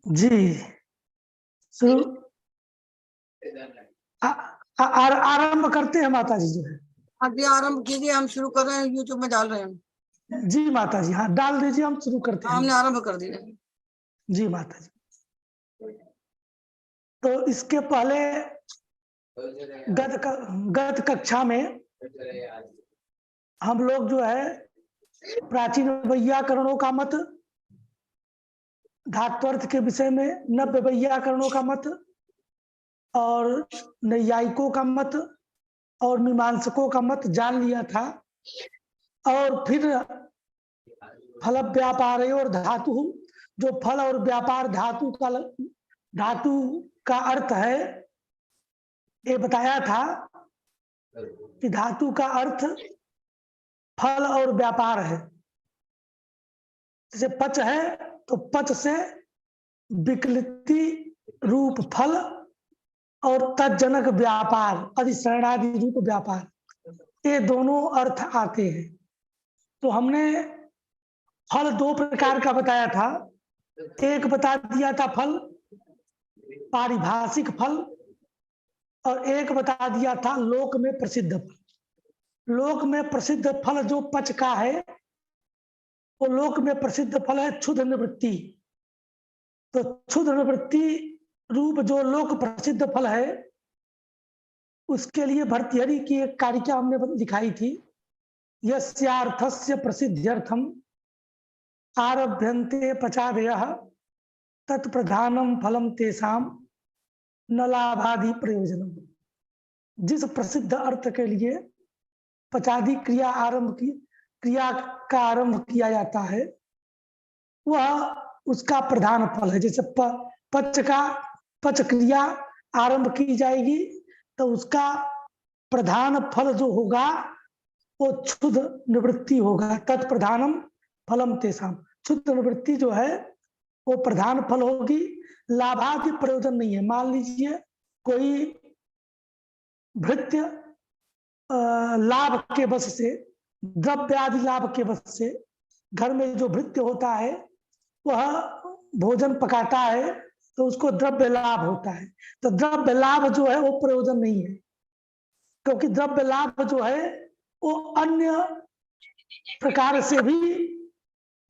जी शुरू आरंभ करते हैं माता जी। जो है अभी आरंभ कीजिए, हम शुरू कर रहे हैं, यूट्यूब में डाल रहे हैं। जी माता जी, हाँ डाल दीजिए, हम शुरू करते हैं। हमने आरंभ कर दिया। जी माता जी, तो इसके पहले गत कक्षा में हम लोग जो है प्राचीन वैयाकरणों का मत, धात्वर्थ के विषय में नव्य वैयाकरणों का मत और नैयायिकों का मत और मीमांसकों का मत जान लिया था। और फिर फल व्यापार और धातु, जो फल और व्यापार धातु का अर्थ है, ये बताया था कि धातु का अर्थ फल और व्यापार है। जैसे पच है तो पच से विकृति रूप फल और तज्जनक व्यापार, अधिशरणादि रूप व्यापार, ये दोनों अर्थ आते हैं। तो हमने फल दो प्रकार का बताया था। एक बता दिया था फल पारिभाषिक फल, और एक बता दिया था लोक में प्रसिद्ध फल। लोक में प्रसिद्ध फल जो पच का है, वो लोक में प्रसिद्ध फल है क्षुद्र निवृत्ति। तो क्षुद्र निवृत्ति रूप जो लोक प्रसिद्ध फल है, उसके लिए भर्तृहरि की एक कारिका हमने दिखाई थी। यस्यार्थस्य प्रसिद्ध्यर्थम आरभ्यन्ते पचादयः तत्प्रधानम फलम तेषाम न लाभादि प्रयोजनम। जिस प्रसिद्ध अर्थ के लिए पचादि क्रिया का आरंभ किया जाता है, वह उसका प्रधान फल है। जैसे पच क्रिया आरंभ की जाएगी तो उसका प्रधान फल जो होगा वो क्षुद्र निवृत्ति होगा। तत्प्रधानम फलम तेषाम, क्षुद्र निवृत्ति जो है वो प्रधान फल होगी, लाभादि प्रयोजन नहीं है। मान लीजिए कोई भृत्य लाभ के वश से, द्रव्यादि लाभ के वश से, घर में जो भृत्य होता है वह भोजन पकाता है तो उसको द्रव्य लाभ होता है। तो द्रव्य लाभ जो है वो प्रयोजन नहीं है, क्योंकि द्रव्य लाभ जो है वो अन्य प्रकार से भी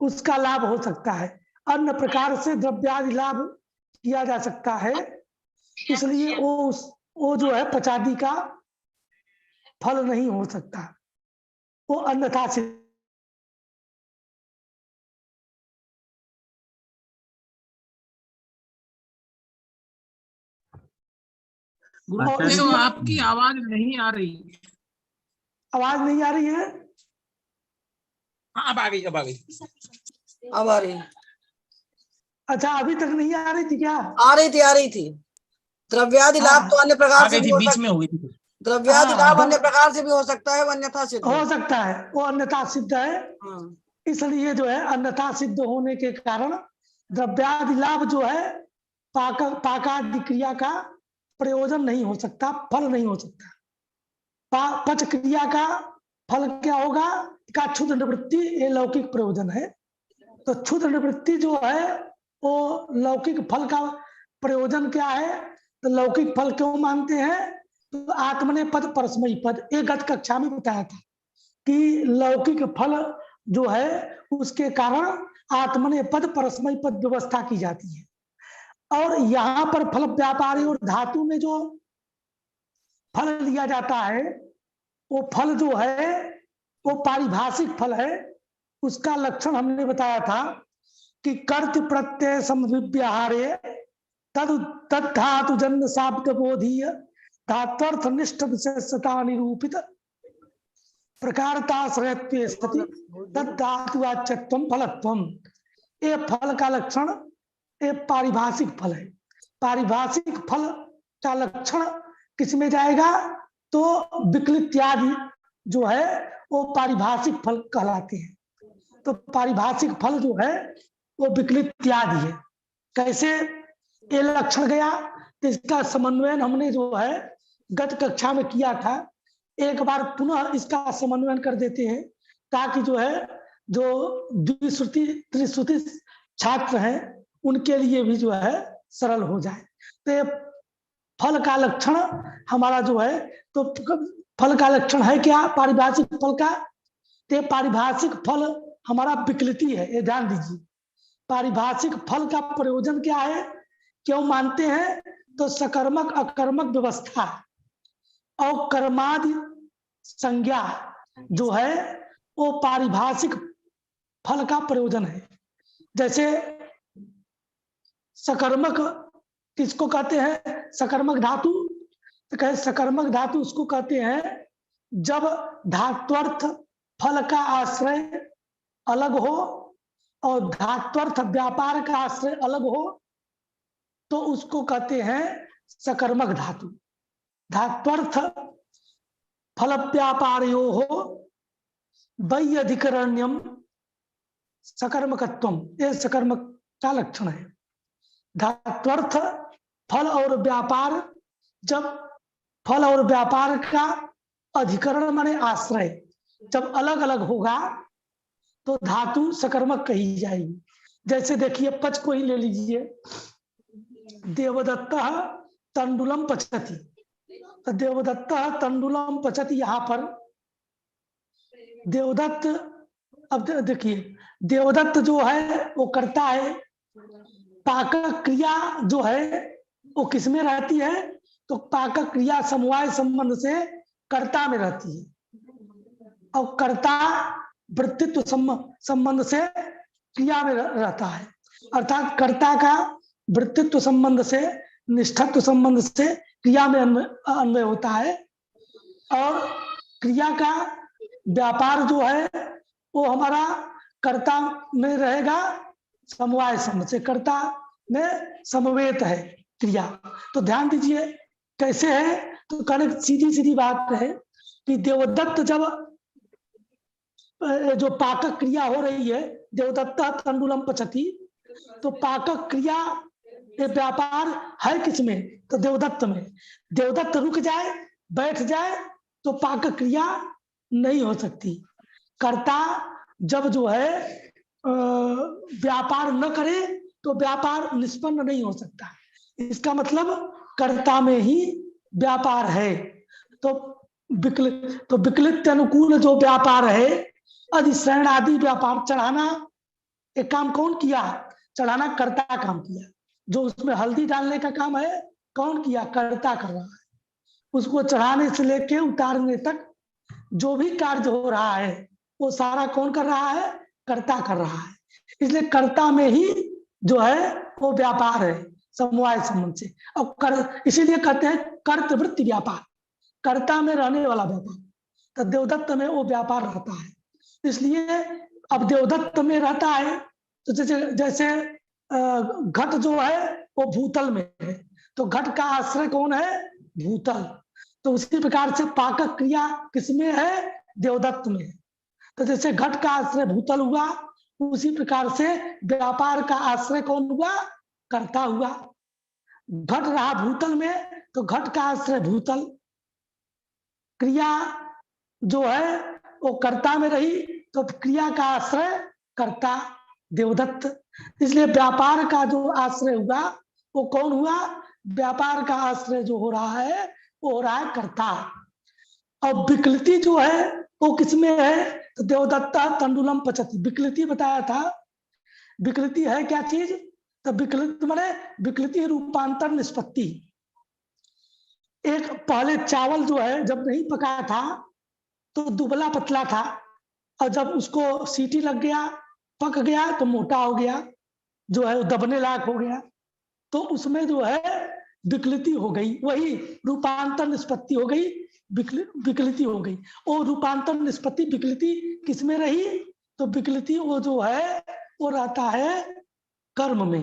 उसका लाभ हो सकता है। अन्य प्रकार से द्रव्यादि लाभ किया जा सकता है, इसलिए वो जो है पचादी का फल नहीं हो सकता, वो अन्यथा से। तो आपकी आवाज नहीं आ रही। आवाज नहीं आ रही है? हाँ अब आ गई, अब आ गई, अब आ रही। अच्छा, अभी तक नहीं आ रही थी क्या? आ रही थी। द्रव्यादि लाभ तो अन्य प्रकार से भी हो सकता है। द्रव्यादि लाभ अन्य प्रकार से भी हो सकता है, अन्यथा सिद्ध हो सकता है, वो अन्यथा सिद्ध है। इसलिए जो है अन्यथा सिद्ध होने के कारण द्रव्यादि लाभ जो है पाकादि क्रिया का प्रयोजन नहीं हो सकता, फल नहीं हो सकता। पच क्रिया का फल क्या होगा? का क्षुद्र निवृत्ति, ये लौकिक प्रयोजन है। तो क्षुद्र निवृत्ति जो है वो लौकिक फल का प्रयोजन क्या है? तो लौकिक फल क्यों मानते हैं? तो आत्मने पद परस्मयी पद, एक गत कक्षा में बताया था कि लौकिक फल जो है उसके कारण आत्मने पद परस्मयी पद व्यवस्था की जाती है। और यहाँ पर फल व्यापारी और धातु में जो फल लिया जाता है, वो फल जो है वो पारिभाषिक फल है। उसका लक्षण हमने बताया था कि कर्त प्रत्यय समव्यवहारे तद धातु जन्म शाब्द बोधीय धात्वर्थ निष्ठ विशेषता निरूपित प्रकारताश्रयत्वे सति तद धातुवाच्यत्वम फलत्वम। ये फल का लक्षण ये पारिभाषिक फल है। पारिभाषिक फल का लक्षण किस में जाएगा? तो विक्लित्यादि जो है वो पारिभाषिक फल कहलाते हैं। तो पारिभाषिक फल जो है वो विक्लित्यादि है। कैसे ये लक्षण गया? तो इसका समन्वयन हमने जो है गत कक्षा में किया था। एक बार पुनः इसका समन्वयन कर देते हैं ताकि जो है जो द्विश्रुति त्रिश्रुति छात्र हैं उनके लिए भी जो है सरल हो जाए। तो ये फल का लक्षण हमारा जो है, तो फल का लक्षण है क्या पारिभाषिक फल का? तो पारिभाषिक फल हमारा विकृति है, ये ध्यान दीजिए। पारिभाषिक फल का प्रयोजन क्या है, क्यों मानते हैं? तो सकर्मक अकर्मक व्यवस्था और कर्मादि संज्ञा जो है वो पारिभाषिक फल का प्रयोजन है। जैसे सकर्मक किसको कहते हैं? सकर्मक धातु, तो कहे सकर्मक धातु उसको कहते हैं जब धात्वर्थ फल का आश्रय अलग हो और धात्वर्थ व्यापार का आश्रय अलग हो, तो उसको कहते हैं सकर्मक धातु। धात्वर्थ फल व्यापारयो हो वैयधिकरण्यम सकर्मकत्वम, ये सकर्मक का लक्षण है। धात्वर्थ फल और व्यापार, जब फल और व्यापार का अधिकरण माने आश्रय जब अलग अलग होगा तो धातु सकर्मक कही जाएगी। जैसे देखिए पच को ही ले लीजिए, देवदत्त तंडुलम पचती, तो देवदत्त तंडुलम पचती, यहाँ पर देवदत्त, अब देखिए देवदत्त जो है वो करता है, पाकक क्रिया जो है वो किसमें रहती है? तो पाकक क्रिया समवाय संबंध से कर्ता में रहती है, और कर्ता वृत्तित्व संबंध से क्रिया में रहता है। अर्थात कर्ता का वृत्तित्व संबंध से निष्ठत्व संबंध से क्रिया में अन्वय होता है, और क्रिया का व्यापार जो है वो हमारा कर्ता में रहेगा समवाय संबंध से, कर्ता में समवेत है क्रिया। तो ध्यान दीजिए कैसे है, तो कहने सीधी सीधी बात है कि देवदत्त जब जो पाकक क्रिया हो रही है, देवदत्त तंडुलम पचती, तो पाकक क्रिया ये व्यापार है किसमें? तो देवदत्त में। देवदत्त रुक जाए बैठ जाए तो पाकक क्रिया नहीं हो सकती। कर्ता जब जो है व्यापार न करे तो व्यापार निष्पन्न नहीं हो सकता। इसका मतलब कर्ता में ही व्यापार है। तो विकलित अनुकूल जो व्यापार है, अधिश्रयण आदि व्यापार, चढ़ाना एक काम कौन किया? चढ़ाना कर्ता काम किया। जो उसमें हल्दी डालने का काम है कौन किया? कर्ता कर रहा है। उसको चढ़ाने से लेके उतारने तक जो भी कार्य हो रहा है वो सारा कौन कर रहा है? कर्ता कर रहा है। इसलिए कर्ता में ही जो है वो व्यापार है समवाय संबंध से। और इसीलिए कहते हैं कर्तवृत्ति व्यापार, कर्ता में रहने वाला व्यापार। तो देवदत्त में वो व्यापार रहता है। इसलिए अब देवदत्त में रहता है तो जैसे घट जो है वो भूतल में है, तो घट का आश्रय कौन है? भूतल। तो उसी प्रकार से पाकक क्रिया किसमें है? देवदत्त में। तो जैसे घट का आश्रय भूतल हुआ, उसी प्रकार से व्यापार का आश्रय कौन हुआ? कर्ता हुआ। घट रहा भूतल में तो घट का आश्रय भूतल, क्रिया जो है वो कर्ता में रही तो क्रिया का आश्रय कर्ता देवदत्त। इसलिए व्यापार का जो आश्रय हुआ वो कौन हुआ? व्यापार का आश्रय जो हो रहा है वो हो रहा है कर्ता। और विकृति जो है वो किसमें है? तो देवदत्ता तंडुलम पचती, विकृति बताया था। विकृति है क्या चीज? तो विकृति माने विकृति रूपांतर निष्पत्ति। एक पहले चावल जो है जब नहीं पका था तो दुबला पतला था, और जब उसको सीटी लग गया पक गया तो मोटा हो गया, जो है दबने लायक हो गया। तो उसमें जो है विकृति हो गई, वही रूपांतर निष्पत्ति हो गई, विकृति हो गई। और रूपांतर निष्पत्ति विकृति किसमें रही? तो विकृति वो जो है वो रहता है कर्म में।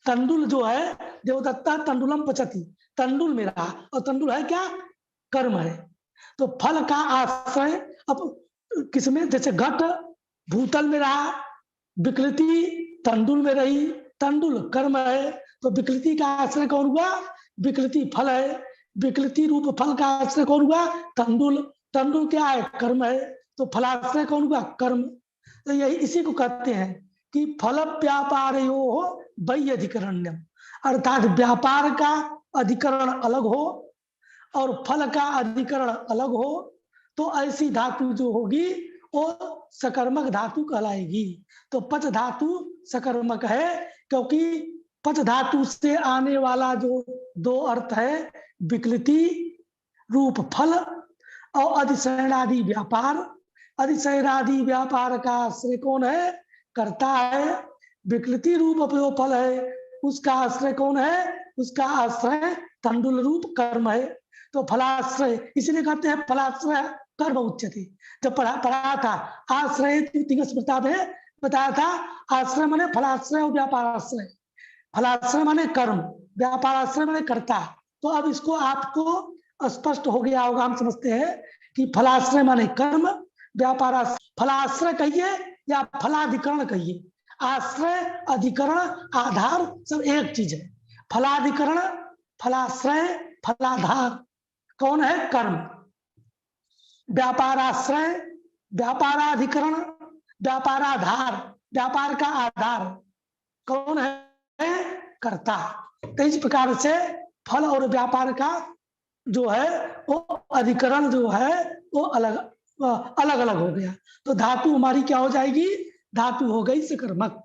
तंडुल जो है देवदत्ता तंडुलम पचती, तंडुल में रहा, और तंडुल है क्या? कर्म है। तो फल का आश्रय अब किसमें? जैसे घट भूतल में रहा, विकृति तंडुल में रही, तंडुल कर्म है, तो विकृति का आश्रय कौन हुआ? विकृति फल है। विकृति रूप फल का आश्रय कौन हुआ? तंडुल। तंडुल क्या है? कर्म है, तो फलाश्रय कौन हुआ? कर्म। तो यही इसी को कहते हैं कि फल व्यापारयो वै अधिकरण्यम, अर्थात व्यापार का अधिकरण अलग हो और फल का अधिकरण अलग हो, तो ऐसी धातु जो होगी वो सकर्मक धातु कहलाएगी। तो पच धातु सकर्मक है, क्योंकि पच धातु से आने वाला जो दो अर्थ है, विकृति रूप फल और अधिशयनादि व्यापार। अधिशयनादि व्यापार का आश्रय कौन है? कर्ता है। विकृति रूप जो फल है उसका आश्रय कौन है? उसका आश्रय तंडुल रूप कर्म है। तो फलाश्रय इसलिए कहते हैं फलाश्रय कर्म उच्यते। जब पढ़ा था आश्रय स्मृता में बताया था, आश्रय माने फलाश्रय और व्यापाराश्रय। फलाश्रय माने कर्म, व्यापाराश्रय माने कर्ता। तो अब इसको आपको स्पष्ट हो गया होगा, हम समझते हैं कि फलाश्रय माने कर्म, व्यापाराश्रय। फलाश्रय कहिए या फलाधिकरण कहिए, आश्रय अधिकरण आधार सब एक चीज है। फलाधिकरण, फलाश्रय, फलाधार कौन है? कर्म। व्यापाराश्रय, व्यापाराधिकरण, व्यापाराधार, व्यापार का आधार कौन है? कर्ता। तो इस प्रकार से फल और व्यापार का जो है वो अधिकरण जो है वो अलग अलग हो गया। तो धातु हमारी क्या हो जाएगी? धातु हो गई सकर्मक।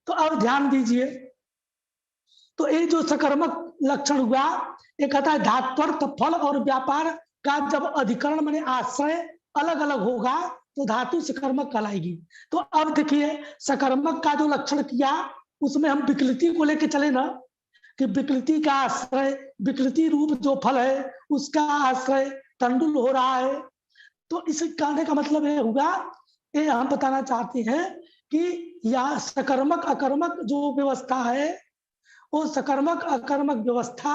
तो अब ध्यान दीजिए, तो ये जो सकर्मक लक्षण हुआ, ये कहता है धात्वर्थ फल और व्यापार का जब अधिकरण माने आश्रय अलग अलग होगा तो धातु सकर्मक कहलाएगी। तो अब देखिए सकर्मक का जो लक्षण किया उसमें हम विकृति को लेके चले ना, कि विकृति का आश्रय, विकृति रूप जो फल है उसका आश्रय तंडुल हो रहा है। तो इस कहने का मतलब ये हुआ, ये हम बताना चाहते हैं कि यह सकर्मक अकर्मक जो व्यवस्था है वो सकर्मक अकर्मक व्यवस्था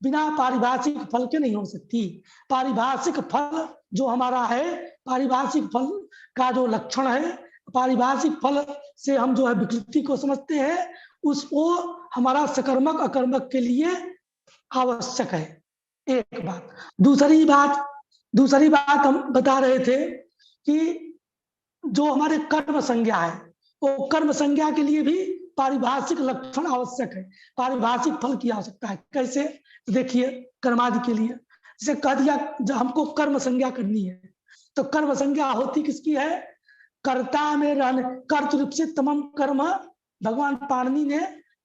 बिना पारिभाषिक फल के नहीं हो सकती। पारिभाषिक फल जो हमारा है, पारिभाषिक फल का जो लक्षण है, पारिभाषिक फल से हम जो है विकृति को समझते हैं, उसको हमारा सकर्मक अकर्मक के लिए आवश्यक है। एक बात। दूसरी बात हम बता रहे थे कि जो हमारे कर्म संज्ञा है वो कर्म संज्ञा के लिए भी पारिभाषिक लक्षण आवश्यक है, पारिभाषिक फल की आवश्यकता है। कैसे? देखिए कर्मादि के लिए जैसे कह दिया जब हमको कर्म संज्ञा करनी है, तो कर्म संज्ञा होती किसकी है? कर्ता में रहने, कर्तृप्सित तमम कर्म, भगवान पाणिनि ने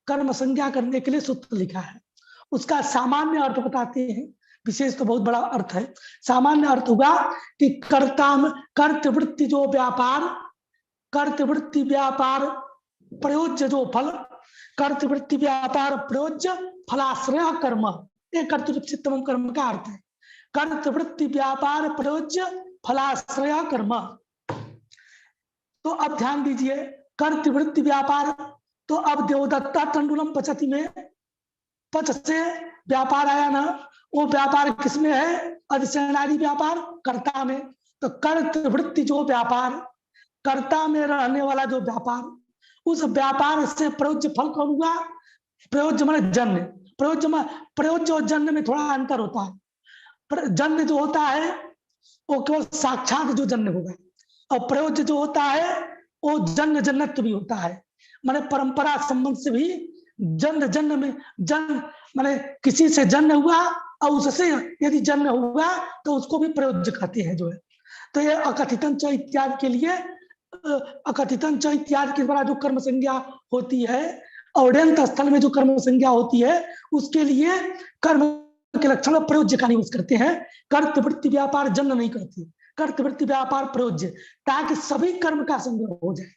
कर्म संज्ञा करने के लिए सूत्र लिखा है। उसका सामान्य अर्थ बताते हैं, विशेष तो बहुत बड़ा अर्थ है। सामान्य अर्थ हुआ कि कर्ता में कर्तवृत्ति जो व्यापार, कर्तवृत्ति व्यापार प्रयोज्य जो फल, कर्तवृत्ति व्यापार प्रयोज्य फलाश्रय कर्म, ये कर्तृप्सितम कर्म का अर्थ है। कर्तवृत्ति व्यापार प्रयोज्य फलाश्रय कर्म। तो अब ध्यान दीजिए, कर्तवृत्ति व्यापार, तो अब देवदत्ता तंडुलम पचति में पच से व्यापार आया ना, वो व्यापार किसमें है? अधिशयनादि व्यापार कर्ता में। तो कर्तवृत्ति जो व्यापार, कर्ता में रहने वाला जो व्यापार, उस व्यापार से प्रयोज्य फल कौन हुआ? प्रयोज्य माने जन्य। प्रयोज्य और जन्य में थोड़ा अंतर होता है। जन्य जो होता है वो केवल साक्षात जो जन्य होगा, और प्रयोज्य जो होता है वो जन्य जन्नत्व भी होता है, माने परंपरा संबंध से भी जन्य में जन्म माने किसी से जन्य हुआ और उससे यदि जन्य हुआ तो उसको भी प्रयोज्य कहते हैं जो है। तो ये अकथितन च इत्यादि के लिए, अकथितन च इत्यादि के द्वारा जो कर्म संज्ञा होती है, औड्यंत स्थल में जो कर्म संज्ञा होती है, उसके लिए कर्म के लक्षण प्रयोज्य का निवेश करते हैं। कर्तवृत्ति व्यापार जन्य नहीं करती, कर्तवृत्ति व्यापार प्रयोज्य, ताकि सभी कर्म का संग्रह हो जाए।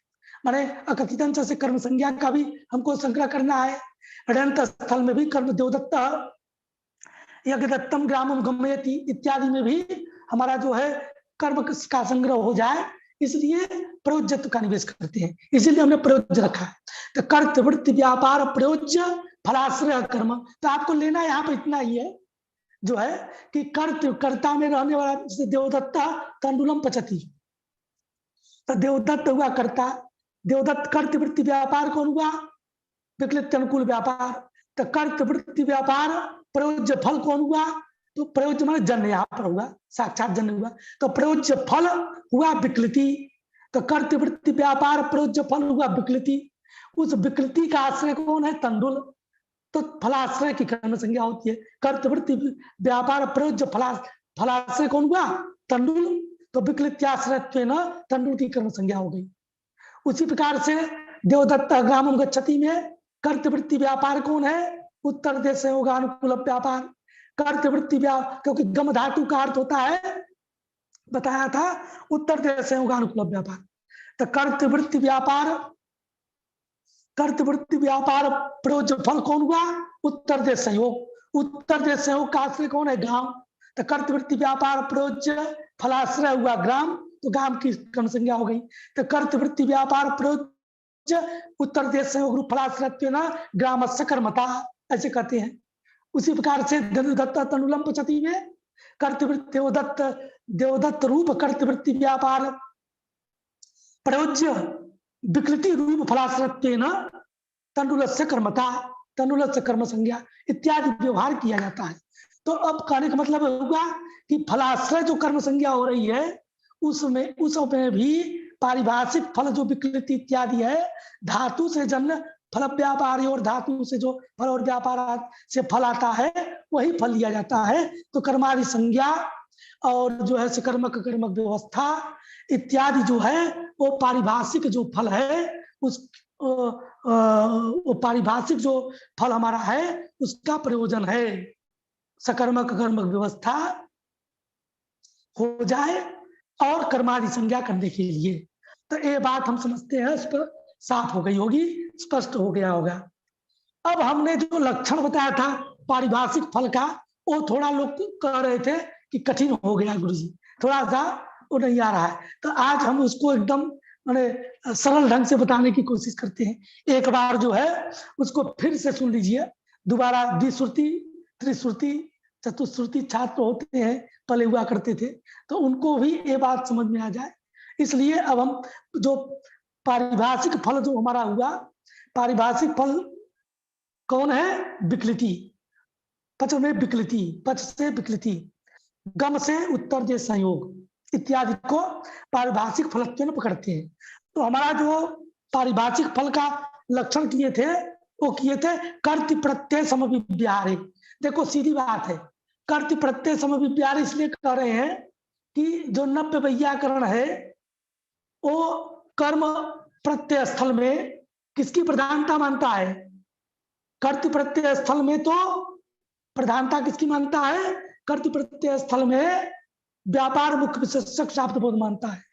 माने अकथितन से कर्म संज्ञा का भी हमको संग्रह करना है। अड्यंत स्थल में भी कर्म देवदत्त यज्ञदत्तम ग्रामम गम्यति इत्यादि में भी हमारा जो है कर्म का संग्रह हो जाए, इसलिए प्रयोज्यत्व का निवेश करते हैं, इसीलिए हमने प्रयोज्य रखा है। तो कर्तवृत्ति व्यापार प्रयोज्य फलाश्रय कर्म। तो आपको लेना यहाँ पर इतना ही है जो है कि कर्ता में रहने वाला, जैसे देवदत्ता तंडुलम पचति, तो देवदत्त हुआ कर्ता, देवदत्त कर्तवृत्ति व्यापार कौन हुआ? विकलित अनुकूल व्यापार। तो कर्तवृत्ति व्यापार प्रयोज्य फल कौन हुआ? तो प्रयोज्य माने जन्य यहाँ पर हुआ, साक्षात जन्य हुआ। तो प्रयोज्य फल हुआ विकृति, तो कर्तवृत्ति व्यापार प्रयोज्य फल हुआ विकृति। उस विकृति का आश्रय कौन है? तंडुल। तो फलाश्रय की कर्म संज्ञा होती है। कर्तवृत्ति व्यापार प्रयोज्य फलाश्रय कौन हुआ? तंडुल। तो विकृत्याश्रयत्व न तंडुल की कर्म संज्ञा हो गई। उसी प्रकार से देवदत्त ग्रामम गच्छति में कर्तवृत्ति व्यापार कौन है? उत्तर देश अनुकूल व्यापार। कर्तवृत्ति क्योंकि गम धातु का अर्थ होता है, बताया था, उत्तर देश अनुकूल व्यापार। तो कर्तवृत्ति व्यापार प्रयोज्य फल कौन हुआ? उत्तर देश संयोग। उत्तर देश संयोग का आश्रय कौन है? ग्राम। तो कर्तवृत्ति व्यापार प्रयोज्य फलाश्रय हुआ ग्राम, तो ग्राम की कर्म संज्ञा हो गई। तो कर्तवृत्ति व्यापार प्रयोज्य उत्तर देश संयोग रूप फलाश्रय न ग्रामस्य कर्मता, ऐसे कहते हैं। उसी प्रकार से देवदत्त तंडुलम पचती में कर्तवृत्ति देवदत्त रूप कर्तवृत्ति व्यापार प्रयोज्य विकृति रूप फलाश्रय न तंडुलस्य कर्मता, तंडुलस्य कर्म संज्ञा इत्यादि व्यवहार किया जाता है। तो अब कहने का मतलब होगा कि फलाश्रय जो कर्म संज्ञा हो रही है उसमें भी पारिभाषिक फल जो विकृति इत्यादि है, धातु से जन्म फल व्यापारी और धातु से जो फल और व्यापार से फल आता है वही फल लिया जाता है। तो कर्मादि संज्ञा और जो है सकर्मक कर्मक व्यवस्था इत्यादि जो है वो पारिभाषिक जो फल है वो पारिभाषिक जो फल हमारा है उसका प्रयोजन है। सकर्मक कर्मक व्यवस्था हो जाए और कर्मादि संज्ञा करने के लिए। तो ये बात हम समझते हैं, इस पर साफ हो गई होगी, स्पष्ट हो गया होगा। अब हमने जो लक्षण बताया था पारिभाषिक फल का, वो थोड़ा लोग कह रहे थे कि कठिन हो गया गुरुजी, थोड़ा सा वो नहीं आ रहा है। तो आज हम उसको एकदम मैंने सरल ढंग से बताने की कोशिश करते हैं। एक बार जो है उसको फिर से सुन लीजिए दोबारा। द्विश्रुति, त्रिश्रुति, चतुश्रुति छात्र होते हैं, पहले हुआ करते थे, तो उनको भी ये बात समझ में आ जाए, इसलिए अब हम जो पारिभाषिक फल जो हमारा हुआ, पारिभाषिक फल कौन है? विकृति। पच में विकृति, पच से विकृति, गम से उत्तर देश संयोग इत्यादि को पारिभाषिक फलत्व में पकड़ते हैं। तो हमारा जो पारिभाषिक फल का लक्षण किए थे वो किए थे कर्तृ प्रत्यय समविव्याहारे। देखो सीधी बात है, कर्तृ प्रत्यय समविव्याहार इसलिए कह रहे हैं कि जो नव्य वैयाकरण है वो कर्म प्रत्यय स्थल में किसकी प्रधानता मानता है? कर्तृ प्रत्यय स्थल में तो प्रधानता किसकी मानता है? कर्तृ प्रत्यय स्थल में व्यापार मुख्य विशेषक शाब्द बोध मानता है।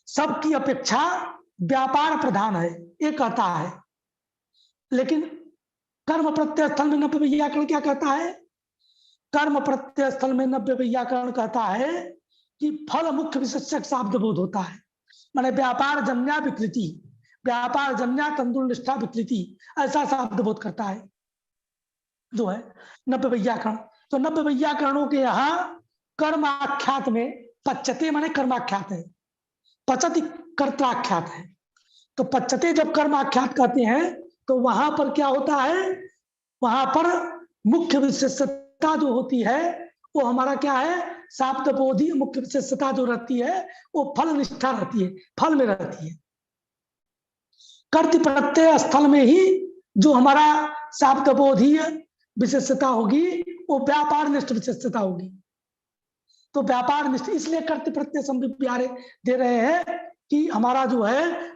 सबकी अपेक्षा व्यापार प्रधान है ये कहता है। लेकिन कर्म प्रत्यय स्थल में नव्य वैयाकरण क्या कहता है? कर्म प्रत्यय स्थल में नव्य वैयाकरण कहता है कि फल मुख्य विशेषक शाब्द बोध होता है। माने व्यापार जन्या विकृति, व्यापार जन्या तंदुल निष्ठा विकृति, ऐसा शब्द बोध करता है जो है नव्य वैयाकरण। तो नव्य वैयाकरणों के यहाँ कर्माख्यात में पच्चते माने कर्माख्यात है, पचति कर्ताख्यात है। तो पच्चते जब कर्माख्यात कहते हैं तो वहां पर क्या होता है? वहां पर मुख्य विशेषता जो होती है वो हमारा क्या है? शाब्द बोधी मुख्य विशेषता जो रहती है वो फल निष्ठा रहती है, फल में रहती है। कर्तृ प्रत्यय स्थल में ही जो हमारा शाब्द बोधीय विशेषता होगी वो व्यापार निष्ठ विशेषता होगी। तो व्यापार निष्ठ इसलिए कर्तृ प्रत्यय समविव्याहारे दे रहे हैं कि हमारा जो है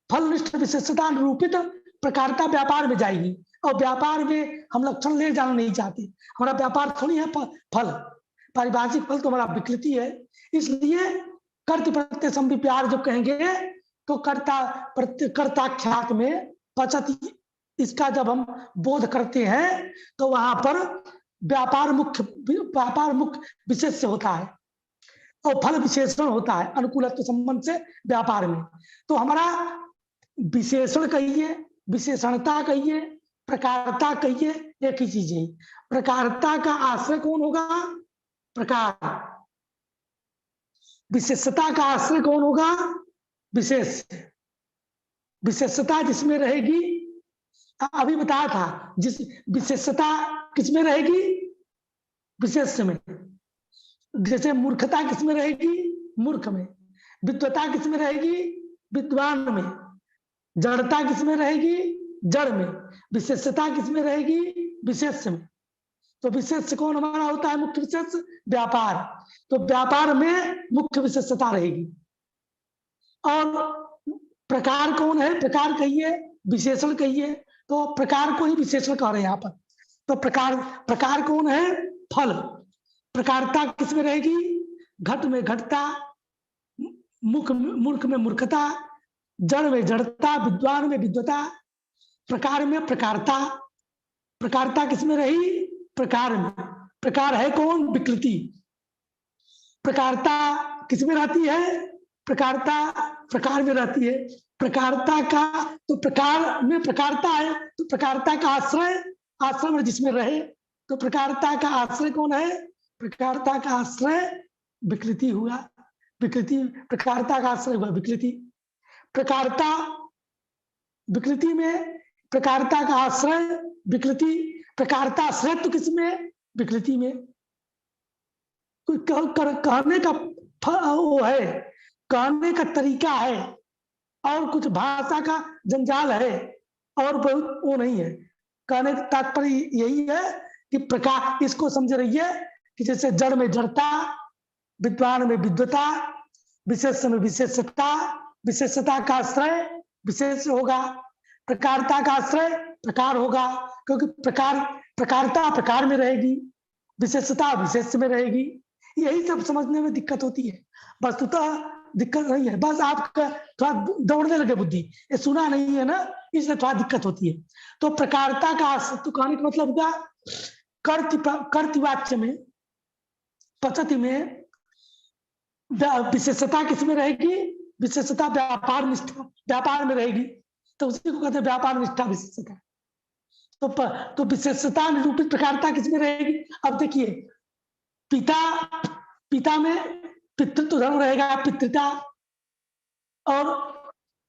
फलनिष्ठ विशेषता निरूपित प्रकारता व्यापार में जाएगी। और व्यापार में हम लक्षण ले जाना नहीं चाहते, हमारा व्यापार थोड़ी है फल, पारिभाषिक फल तो हमारा विकृति है। इसलिए कर्तृ प्रत्यय समविव्याहार जब कहेंगे तो कर्ताख्यात में पचति इसका जब हम बोध करते हैं तो वहां पर व्यापार मुख्य विशेष होता है और फल विशेषण होता है अनुकूलत्व संबंध से व्यापार में। तो हमारा विशेषण कहिए, विशेषणता कहिए, प्रकारता कहिए, एक ही चीज है। प्रकारता का आश्रय कौन होगा? प्रकार। विशेषता का आश्रय कौन होगा? विशेष। विशेषता जिसमें रहेगी, अभी बताया था, जिस विशेषता किसमें रहेगी? विशेष में। जैसे मूर्खता किसमें रहेगी? मूर्ख में। विद्वता किसमें रहेगी? विद्वान में। जड़ता किसमें रहेगी? जड़ में। विशेषता किसमें रहेगी? विशेष में। तो विशेष कौन हमारा होता है? मुख्य विशेष व्यापार। तो व्यापार में मुख्य विशेषता रहेगी। और प्रकार कौन है? प्रकार कहिए, विशेषण कहिए, तो प्रकार को ही विशेषण कह रहे हैं यहाँ पर। तो प्रकार कौन है? फल। प्रकारता किसमें रहेगी? घट में घटता, मूर्ख में मूर्खता, जड़ में जड़ता, विद्वान में विद्वता, प्रकार में प्रकारता। प्रकारता किसमें रही? प्रकार में। प्रकार है कौन? विकृति। प्रकारता किसमें रहती है? प्रकारता प्रकार में रहती है। प्रकारता का तो प्रकार में प्रकारता है, तो प्रकारता का आश्रय में जिसमें रहे, तो प्रकारता का आश्रय कौन है? प्रकारता का आश्रय विकृति हुआ। विकृति, प्रकारता का आश्रय हुआ विकृति। प्रकारता विकृति में, प्रकारता का आश्रय विकृति। प्रकारता आश्रय तो किसमें? विकृति में। कोई कहने का वो है, कहने का तरीका है, और कुछ भाषा का जंजाल है, और बहुत वो नहीं है। कहने का तात्पर्य यही है कि प्रकार, इसको समझ रही है कि जैसे जड़ में जड़ता, विद्वान में विद्वता, विशेष में विशेषता, विशेषता का आश्रय विशेष होगा, प्रकारता का आश्रय प्रकार होगा, क्योंकि प्रकारता प्रकार में रहेगी, विशेषता विशेष में रहेगी। यही सब समझने में दिक्कत होती है। वस्तुतः दिक्कत नहीं है, बस आपका थोड़ा दौड़ने लगे बुद्धि, ये सुना नहीं है ना, इसलिए थोड़ा दिक्कत होती है। तो प्रकारता का आश्रय, तो कहने का मतलब होगा कर्तवाच्य में, पचति में विशेषता किसमें रहेगी? विशेषता व्यापार निष्ठा, व्यापार में रहेगी, तो उसी को कहते हैं व्यापार निष्ठा विशेषता। तो विशेषता निरूपित प्रकारता किसमें रहेगी? अब देखिए, पिता में पितृत्व धर्म रहेगा, पितृता, और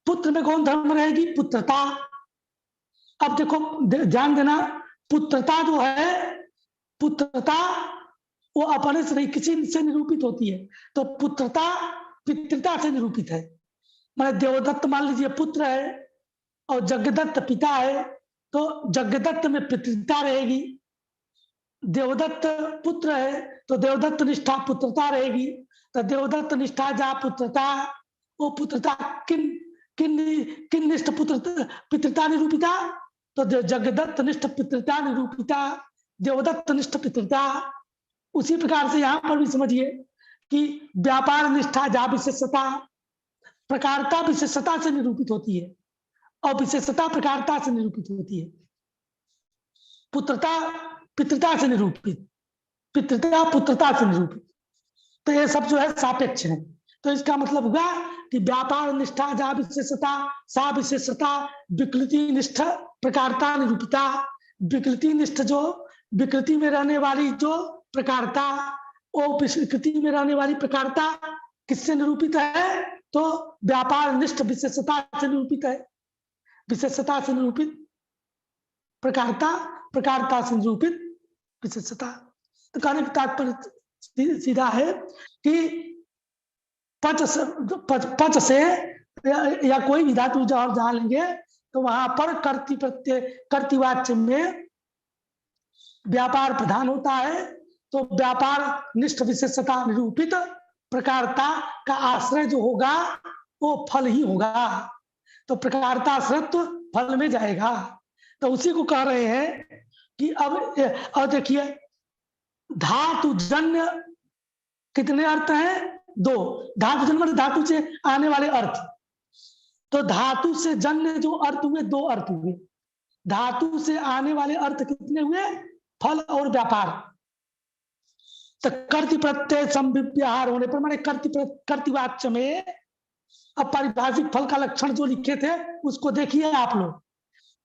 पुत्र में कौन धर्म रहेगी? पुत्रता। अब देखो ध्यान देना, पुत्रता जो है, पुत्रता वो अपने से नहीं, किसी से निरूपित होती है। तो पुत्रता पितृता से निरूपित है। मैं देवदत्त मान लीजिए पुत्र है, और जगदत्त पिता है, तो जगदत्त में पितृता रहेगी। देवदत्त पुत्र है, तो देवदत्त निष्ठा पुत्रता रहेगी। तो देवदत्त निष्ठा जा पुत्रता, वो पुत्रता किन निष्ठ पितृता निरूपिता? तो जगदत्त निष्ठ पितृता निरूपिता, देवदत्त निष्ठ पितृता। उसी प्रकार से यहाँ पर भी समझिए कि व्यापार निष्ठा जा विशेषता, प्रकारता विशेषता से निरूपित होती है, और विशेषता प्रकारता से निरूपित होती है। पुत्रता पितृता से निरूपित, पितृता पुत्रता से निरूपित। तो ये सब जो है सापेक्ष है। तो इसका मतलब हुआ कि व्यापार निष्ठा जा विशेषता, सा विशेषता विकृति निष्ठ प्रकारता निरूपिता। विकृति निष्ठ जो विकृति में रहने वाली जो प्रकारता, वो विकृति में रहने वाली प्रकारता किससे निरूपित है? तो व्यापार निष्ठ विशेषता से निरूपित है। विशेषता से निरूपित प्रकारता, प्रकारता से निरूपित विशेषता। तो कहने का तात्पर्य सीधा है कि पच से या कोई भी धातु जहां लेंगे तो वहां पर कर्ति प्रत्यय, कर्तिवाच्य में व्यापार प्रधान होता है। तो व्यापार निष्ठ विशेषता निरूपित प्रकारता का आश्रय जो होगा वो फल ही होगा। तो प्रकारता आश्रयत्व फल में जाएगा। तो उसी को कह रहे हैं कि अब देखिए, धातु जन्य कितने अर्थ हैं? दो। धातु जन्य धातु से आने वाले अर्थ। तो धातु से जन्य जो अर्थ हुए, दो अर्थ हुए। धातु से आने वाले अर्थ कितने हुए? फल और व्यापार। तो कर्ति प्रत्यय संविव्याहार होने पर, माने कर्तिवाच्य में अब पारिभाषिक फल का लक्षण जो लिखे थे उसको देखिए आप लोग।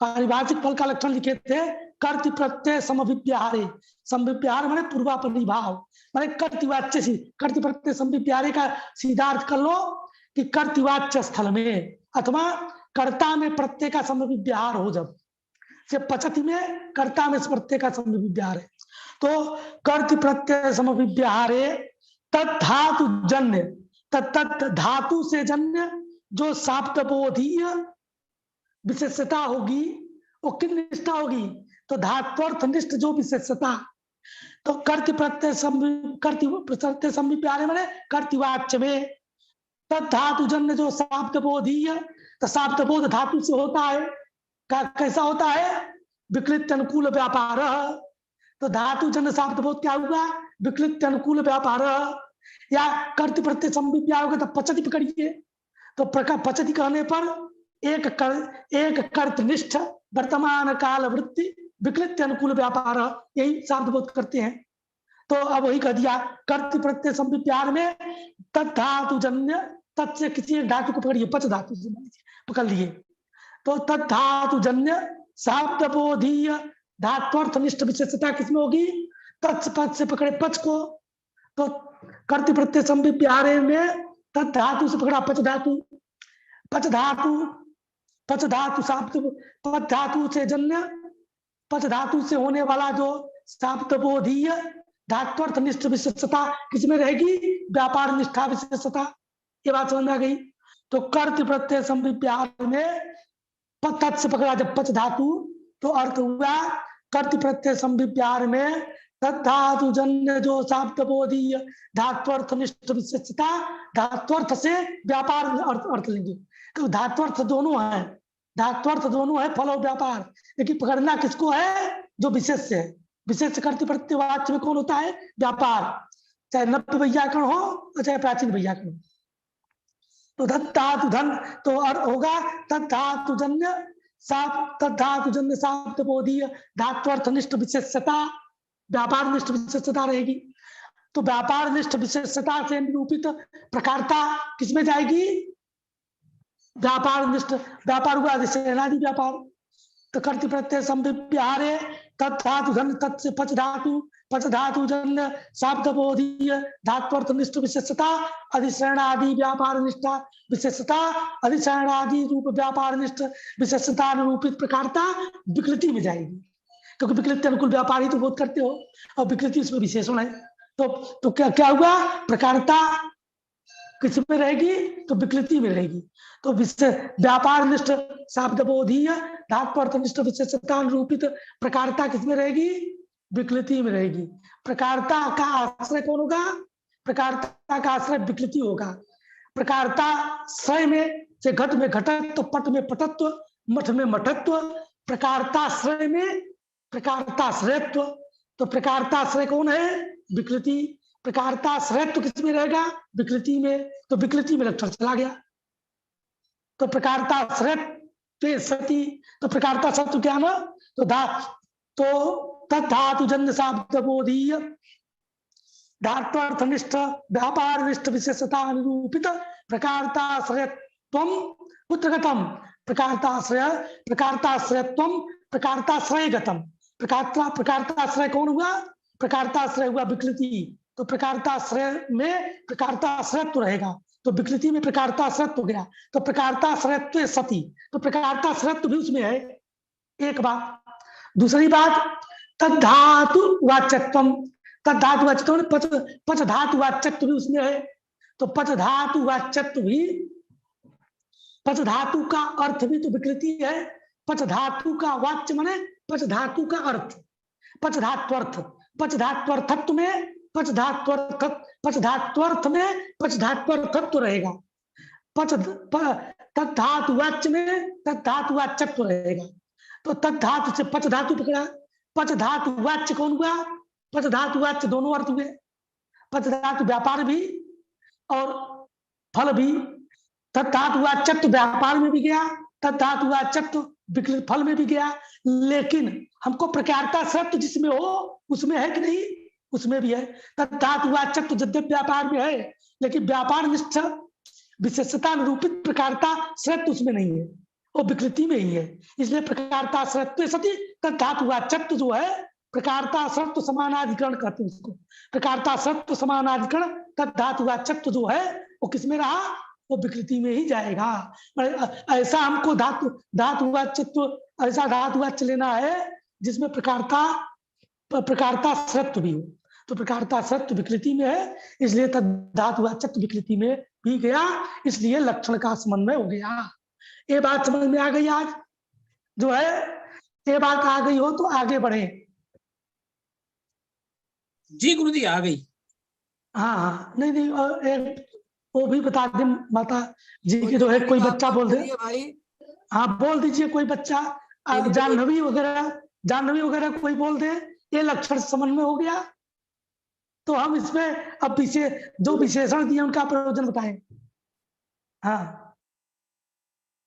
पारिभाषिक फल का लक्षण लिखे थे कर्ति प्रत्यय समविव्याहारे। समविव्याहार माने पूर्वापरिभाव, माने कर्तिवाच्य से कर्ति प्रत्यय समविव्याहारे का सीधा अर्थ कर लो कि कर्तिवाच्य स्थल में अथवा कर्ता में प्रत्यय का समविव्याहार हो। जब से पचति में कर्ता में प्रत्यय का समविव्याहार है, तो कर्ति प्रत्यय समविव्याहारे तद्धातु जन्य, तत् धातु से जन्य जो शाब्दबोधीय विशेषता होगी वो किन निष्ठा होगी? तो धात्वर्थ निष्ठ जो विशेषता, तो कर्तृ प्रत्यय संविप्यारे माने कर्तृवाच्य में तद्धातु जन्य जो शाब्दबोधीय, तो शाब्दबोध धातु से होता है। कैसा होता है? विकृत अनुकूल व्यापार। तो धातु जन्य शाब्दबोध क्या हुआ? विकृत अनुकूल व्यापार। या कर्तृ प्रत्यय संविप्या होगा तो पचति पकड़िए, तो पचति कहने पर एक कर्तनिष्ठ वर्तमान काल वृत्ति विकृत अनुकूल व्यापार, यही शाब्दबोध करते हैं। तो अब वही कह दिया कर्तृ प्रत्यय संविप्यार में तद्धातु जन्य, तत् से किसी एक धातु को पकड़िए, पच धातु से पकड़ लिए, तो तद्धातु जन्य शाब्दबोधीय धात्वर्थनिष्ठ विशेषता किसमें होगी? तत् पद से पकड़े पच को, तो कर्तृ प्रत्यय संविप्यारे में तद्धातु से पकड़ा पच धातु, पच धातु शाब्द पच धातु से जन्य, पच धातु से होने वाला जो शाब्दबोधीय धात्वर्थनिष्ठ विशेषता किसमें रहेगी? व्यापार निष्ठा विशेषता। ये बात समझ में आ गई। तो कर्तृ प्रत्यय संविप्यार में तत् से पकड़ा जब पच धातु, तो अर्थ हुआ कर्तृ प्रत्यय संविप्यार में तद्धातु जन्य जो शाब्दबोधीय धात्वर्थनिष्ठ विशेषता, धात्वर्थ से व्यापार अर्थ लेंगे। तो धात्वर्थ दोनों है, धात्वर्थ दोनों है, फल और व्यापार, लेकिन पकड़ना किसको है? जो विशेष है। विशेष कर्तृ प्रत्यय वाच्य में कौन होता है? व्यापार, चाहे नव्य वैयाकरण हो चाहे प्राचीन वैयाकरण। तो तद्धातु धन तो होगा तद्धातु जन्य शाब्दबोधीय धात्वर्थनिष्ठ विशेषता, व्यापार निष्ठ विशेषता रहेगी। तो व्यापार निष्ठ विशेषता से निरूपित प्रकारता किसमें जाएगी? व्यापार निष्ठ, व्यापार हुआ विशेषणादि व्यापार। तो कर्तृ प्रत्यय संविप्यारे तद्धातु धन तत् से पच धातु जन्य शाब्दबोधीय धात्वर्थनिष्ठ विशेषता अधिशरणादि व्यापार निष्ठा विशेषता, अधिशरणादि रूप व्यापार निष्ठ विशेषता निरूपित प्रकारता विकृति में जाएगी, क्योंकि विकृति अनुकूल व्यापार ही तो बोध करते हो और विकृति उसमें विशेषण है। तो क्या हुआ? प्रकारता किस में रहेगी? तो विकृति में रहेगी। तो व्यापार निष्ठ शाब्दबोधीय धात्वर्थनिष्ठ विशेषता निरूपित प्रकारता किसमें रहेगी? विकृति में रहेगी। प्रकारता का आश्रय कौन होगा? प्रकारता का आश्रय विकृति होगा। प्रकारता श्रय में से घट में घटत्व, पट में पटत्व, मठ में मठत्व, प्रकारता श्रय में प्रकारता श्रयत्व। तो प्रकारता श्रय कौन है? विकृति। प्रकारता श्रयत्व किसमें रहेगा? विकृति में। तो विकृति में लक्षण चला गया। तो प्रकारता श्रयत्व सती, तो प्रकारता सत्व क्या ना? तो तद्धातु जन्य शाब्दबोधीय धात्वर्थनिष्ठ व्यापार निष्ठ विशेषता निरूपित प्रकारताश्रयत्वम पुत्रगतम, प्रकारताश्रयत्वम प्रकारताश्रयगतम। प्रकारताश्रय कौन हुआ? प्रकारताश्रय हुआ विकृति। तो प्रकारताश्रय में प्रकारताश्रयत्व रहेगा, तो विकृति में प्रकारताश्रयत्व हो गया। तो प्रकारताश्रयत्व सती, तो प्रकारताश्रयत्व भी उसमें है। एक बात। दूसरी बात तद्धातु वाच्यत्वम, तद्धातु वाच्यत्व पच धातु वाच्यत्व भी उसमें है। तो पच धातु वाच्यत्व भी, पच धातु का अर्थ भी तो विकृति है। पच धातु का वाच्य माने पच धातु का अर्थ, पच धात्वर्थ, पच धात्वर्थत्व में पच धात्वर्थ में पच धात्वर्थत्व रहेगा। तद्धातु वाच्य में तद्धातु वाच्यत्व रहेगा। तो तद्धातु से पच धातु पकड़ा, पच धातु वाच्य कौन हुआ? पच धातु वाच्य दोनों अर्थ हुए। पच धातु व्यापार भी और फल भी। तद्धातु वाच्यत्व व्यापार में भी गया, तद्धातु वाच्यत्व विकृत फल में भी गया। लेकिन हमको प्रकारता शब्द जिसमें हो उसमें है कि नहीं? उसमें भी है। तद्धातु वाच्यत्व यद्यपि व्यापार में है, लेकिन व्यापार निष्ठ विशेषता निरूपित प्रकारता शब्द उसमें नहीं है, वो विकृति में ही है। इसलिए प्रकारता शब्द सती तद्धातु वाच्यत्व जो है प्रकारता शब्द समानाधिकरण कहते हैं उसको। प्रकारता शब्द समानाधिकरण तद्धातु वाच्यत्व जो है वो किसमें रहा? वो विकृति में ही जाएगा। ऐसा हमको धातु वाच्यत्व, ऐसा धातु वाच्य लेना है जिसमें प्रकारता शब्द भी हो। तो प्रकारता सत्य विकृति में है, इसलिए तद्धातुवाचक विकृति में भी गया, इसलिए लक्षण का समन्वय हो गया। ये बात समझ में आ गई? आज जो है ये बात आ गई हो तो आगे बढ़े। जी गुरुजी आ गई। हाँ हाँ, नहीं नहीं, एक वो भी बता दे माता जी की, जो है कोई बच्चा बोल दे भाई। हाँ बोल दीजिए, कोई बच्चा जाह्नवी वगैरह कोई बोल दे, ये लक्षण समन्वय हो गया, तो हम इसमें अब जो विशेषण दिए उनका प्रयोजन बताएं। हाँ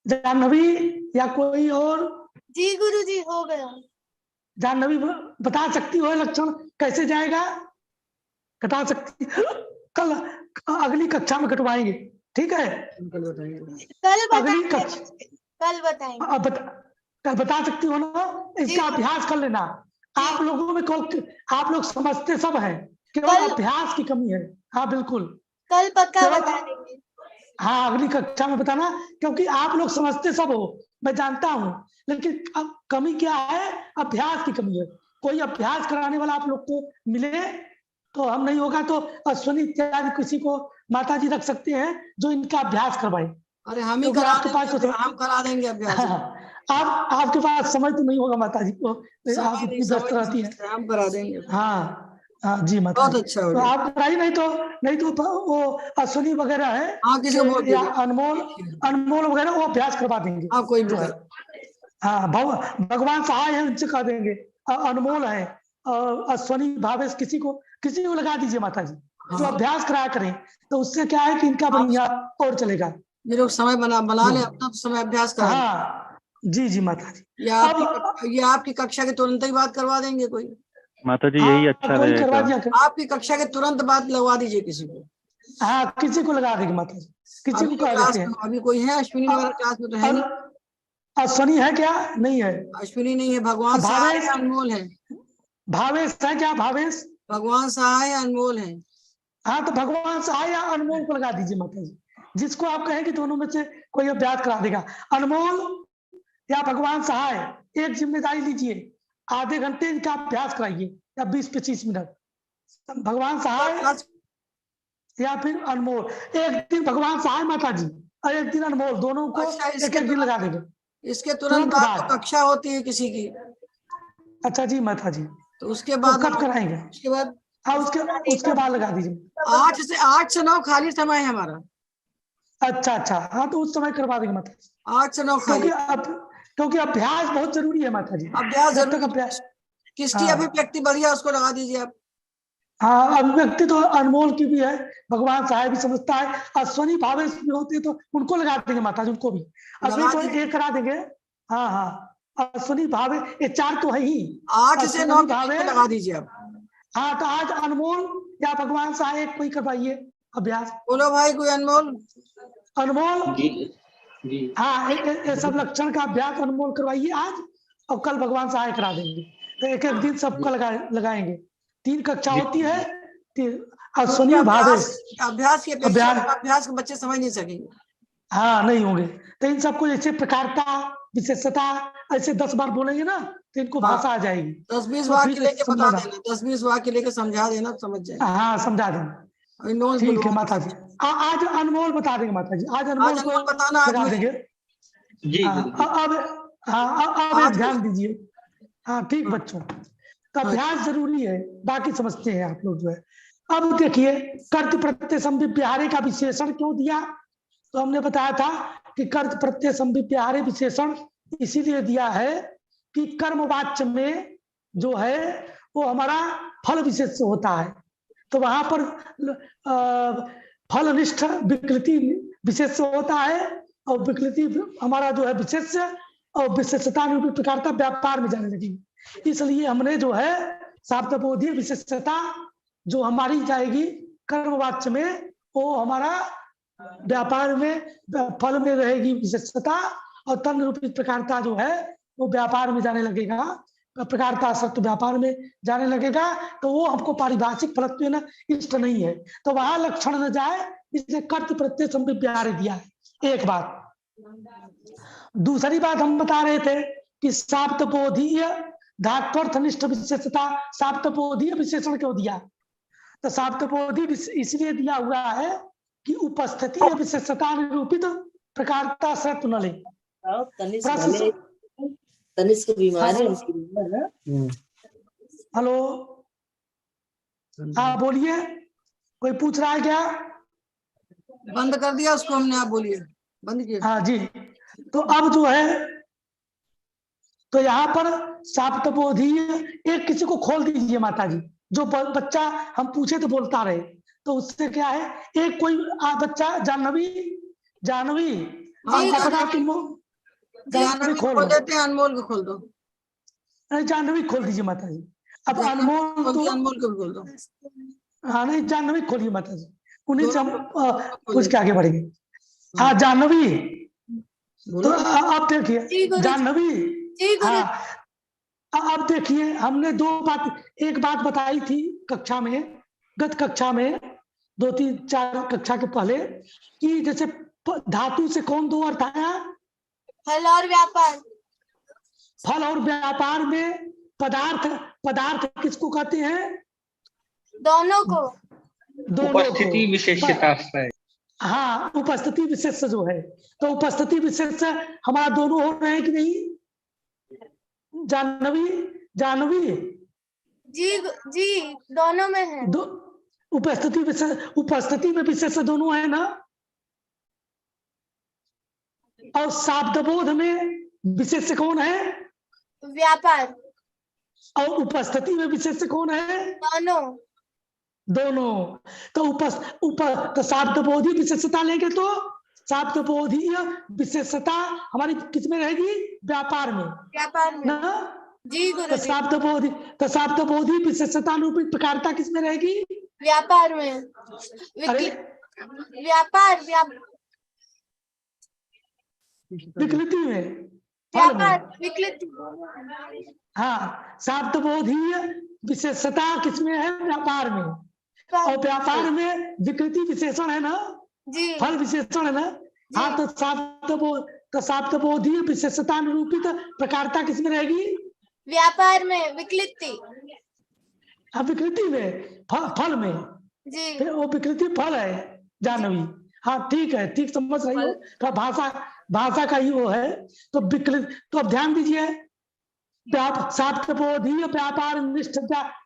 जाह्नवी या कोई और? जी गुरुजी हो गया। जाह्नवी बता सकती हो लक्षण कैसे जाएगा? कटा सकती? कल अगली कक्षा में कटवाएंगे, ठीक है? अगली कक्षा कल बताएंगे। बता सकती हो ना? इसका अभ्यास कर लेना। आप लोगों में आप लोग समझते सब हैं, केवल अभ्यास की कमी है। हाँ बिल्कुल, कल पक्का बता देंगे। हाँ अगली कक्षा में बताना, क्योंकि आप लोग समझते सब हो, मैं जानता हूँ, लेकिन अब कमी क्या है? अभ्यास की कमी है। कोई अभ्यास कराने वाला आप लोग को मिले तो हम नहीं होगा तो अश्विनी इत्यादि किसी को माता जी रख सकते हैं जो इनका अभ्यास करवाए। अरे हम ही करा देंगे, हम करा देंगे अभ्यास। आप आपके पास समय तो नहीं होगा माता जी को, आप इतनी व्यस्त रहती है। हम करा देंगे। हाँ हाँ जी माता, बहुत अच्छा हो तो गया। आप कराई, नहीं तो वो अश्विनी वगैरह है, हाँ किसी को बोल या अनमोल वगैरह, वो अभ्यास करवा देंगे। हाँ कोई भी। हाँ भगवान सहाय है, उनसे कह देंगे। अनमोल है, अश्विनी भावेश, किसी को लगा दीजिए माता जी, जो अभ्यास कराया करें, तो उससे क्या है कि इनका बढ़िया और चलेगा। ये लोग समय बना ले अपना, तो समय अभ्यास करा। हाँ जी माता जी। ये आपकी कक्षा के तुरंत ही बात करवा देंगे कोई। माता जी यही अच्छा कोई करवा दिया आपकी कक्षा के तुरंत बात लगवा दीजिए किसी को। हाँ किसी को लगा देंगे माता जी, किसी को कह देते हैं। अभी कोई है अश्विनी वाला क्लास में? तो है नहीं। अश्विनी है क्या? नहीं है, अश्विनी नहीं है। भगवान सहाय है, अनमोल है। भावेश है क्या? भावेश, भगवान सहाय है, अनमोल है। हाँ तो भगवान सहाय या अनमोल को लगा दीजिए माता जी, जिसको आप कहें कि दोनों में से कोई अभ्यास करा देगा। अनमोल या भगवान सहाय, एक जिम्मेदारी लीजिए, आधे घंटे इनका अभ्यास कराइए या 20-25 मिनट। भगवान सहाय या फिर अनमोल, एक दिन भगवान सहाय माता जी और एक दिन अनमोल, दोनों को एक दिन लगा देंगे। इसके तुरंत बाद कक्षा होती है किसी की। अच्छा जी माता जी, तो उसके बाद कब कराएंगे? उसके बाद हाँ उसके बाद लगा दीजिए। 8 से 9 खाली समय है हमारा। अच्छा, हाँ तो उस समय करवा देंगे माता जी। 8 से 9 खाली, क्योंकि अभ्यास बहुत जरूरी है माता जी। अभ्यास किसकी अभिव्यक्ति बढ़िया, उसको लगा दीजिए आप। हाँ अभिव्यक्ति तो अनमोल की भी है, भगवान साहब भी समझता है। अश्विनी भावेश भी होते तो उनको लगा देंगे माता जी, उनको भी अश्विनी को एक करा देंगे। हाँ अश्विनी भावे, ये 4 तो है ही। 8 से 9 भावे लगा दीजिए आप। हाँ तो आज अनमोल या भगवान साहब एक कोई करवाइए अभ्यास। बोलो भाई कोई अनमोल। हाँ ये सब लक्षण का अभ्यास अनमोल करवाइए आज, और कल भगवान सहाय करा देंगे। तो एक दिन सबका लगाएंगे। 3 कक्षा होती है, अश्विनी भावेश। अभ्यास के बच्चे समझ नहीं सकेंगे। हाँ नहीं होंगे, तो इन सबको जैसे प्रकारता विशेषता ऐसे 10 बार बोलेंगे ना तो इनको भाषा आ जाएगी। 10-20 वाक्य लेके बता देना, 10-20 वाक्य लेके समझा देना, समझ जाए। हाँ समझा देना, ठीक है माता जी। आज अनमोल बता देंगे माता जी, आज अनमोल को बताना लगा देंगे। अब ध्यान दीजिए। हाँ ठीक बच्चों, तो अभ्यास जरूरी है, बाकी समझते हैं आप लोग जो है। अब देखिए कर्त प्रत्यय संविव्याहारे का विशेषण क्यों दिया? तो हमने बताया था कि कर्त प्रत्यय संविव्याहारे विशेषण इसीलिए दिया है कि कर्मवाच्य में जो है वो हमारा फल विशेष होता है, तो वहां पर फलनिष्ठ विकृति विशेष होता है, और विकृति हमारा जो है विशेष, और विशेषता रूपी प्रकारता व्यापार में जाने लगी। इसलिए हमने जो है शाब्दबोधीय विशेषता जो हमारी जाएगी कर्मवाच्य में, वो हमारा व्यापार में फल में रहेगी विशेषता, और तन रूपी प्रकारता जो है वो व्यापार में जाने लगेगा, प्रकारता सत्य व्यापार में जाने लगेगा। तो वो हमको पारिभाषिक फलत्व ना इष्ट नहीं है, तो वहां लक्षण न जाए, इसलिए कर्त प्रत्यय संविव्याहारे दिया है। एक बात। दूसरी बात हम बता रहे थे कि शाब्दबोधीय धात्वर्थनिष्ठ विशेषता, शाब्दबोधीय विशेषण क्यों दिया? तो शाब्दबोधी इसलिए दिया हुआ है कि उपस्थिति या विशेषता निरूपित प्रकारता शर्त न ले। तनिष्क बीमार है। हेलो, हाँ बोलिए, कोई पूछ रहा है क्या? बंद कर दिया उसको हमने, आप बोलिए। बंद किया? हाँ जी। तो अब जो है, तो यहाँ पर शाब्दबोधी, एक किसी को खोल दीजिए माता जी, जो बच्चा हम पूछे तो बोलता रहे, तो उससे क्या है, एक कोई बच्चा, जानवी जानवी खोल देते हैं, अनमोल को खोल दो। जानवी खोल दीजिए माता जी। अब अनमोल तो अनमोल को भी खोल दो। हाँ नहीं, जानवी खोलिए माता जी, उन्हीं से हम कुछ के आगे बढ़ेंगे। हाँ जानवी, तो अब देखिए जानवी, हाँ अब देखिए, हमने एक बात बताई थी कक्षा में, गत कक्षा में 2-3-4 कक्षा के पहले, कि जैसे धातु से कौन दो अर्थ आया? फल और व्यापार। फल और व्यापार में पदार्थ किसको कहते हैं? दोनों को। उपस्थिति विशेषता। हाँ, उपस्थिति विशेष जो है, तो उपस्थिति विशेष हमारा दोनों हो रहे हैं कि नहीं? जानवी जी दोनों में है। उपस्थिति में विशेष दोनों है ना? और शाब्दबोध में विशेष कौन है? व्यापार। और उपस्थिति में विशेष कौन है? दोनों। तो शाब्दबोधी विशेषता लेंगे तो शाब्दबोधीय विशेषता हमारी किसमें रहेगी? व्यापार में ना जी गुरु जी। तो शाब्दबोधी विशेषता अनुरूपित प्रकारता किसमें रहेगी? व्यापार में। व्यापार विकृति में, विकृति। हाँ, शाब्दबोधीय विशेषता किसमें है? व्यापार में। और व्यापार में विकृति विशेषण है ना जी, फल विशेषण है ना। हाँ, तो शाब्दबोधीय विशेषता निरूपित प्रकारता किसमें रहेगी? व्यापार में। विकृति। हाँ, विकृति में, फल में जी। फिर वो विकृति फल है जानवी। हाँ ठीक है, ठीक समझ रही हो, तो भाषा का ही वो है। तो तो अब ध्यान दीजिए, शाब्दबोधीय व्यापार निष्ठ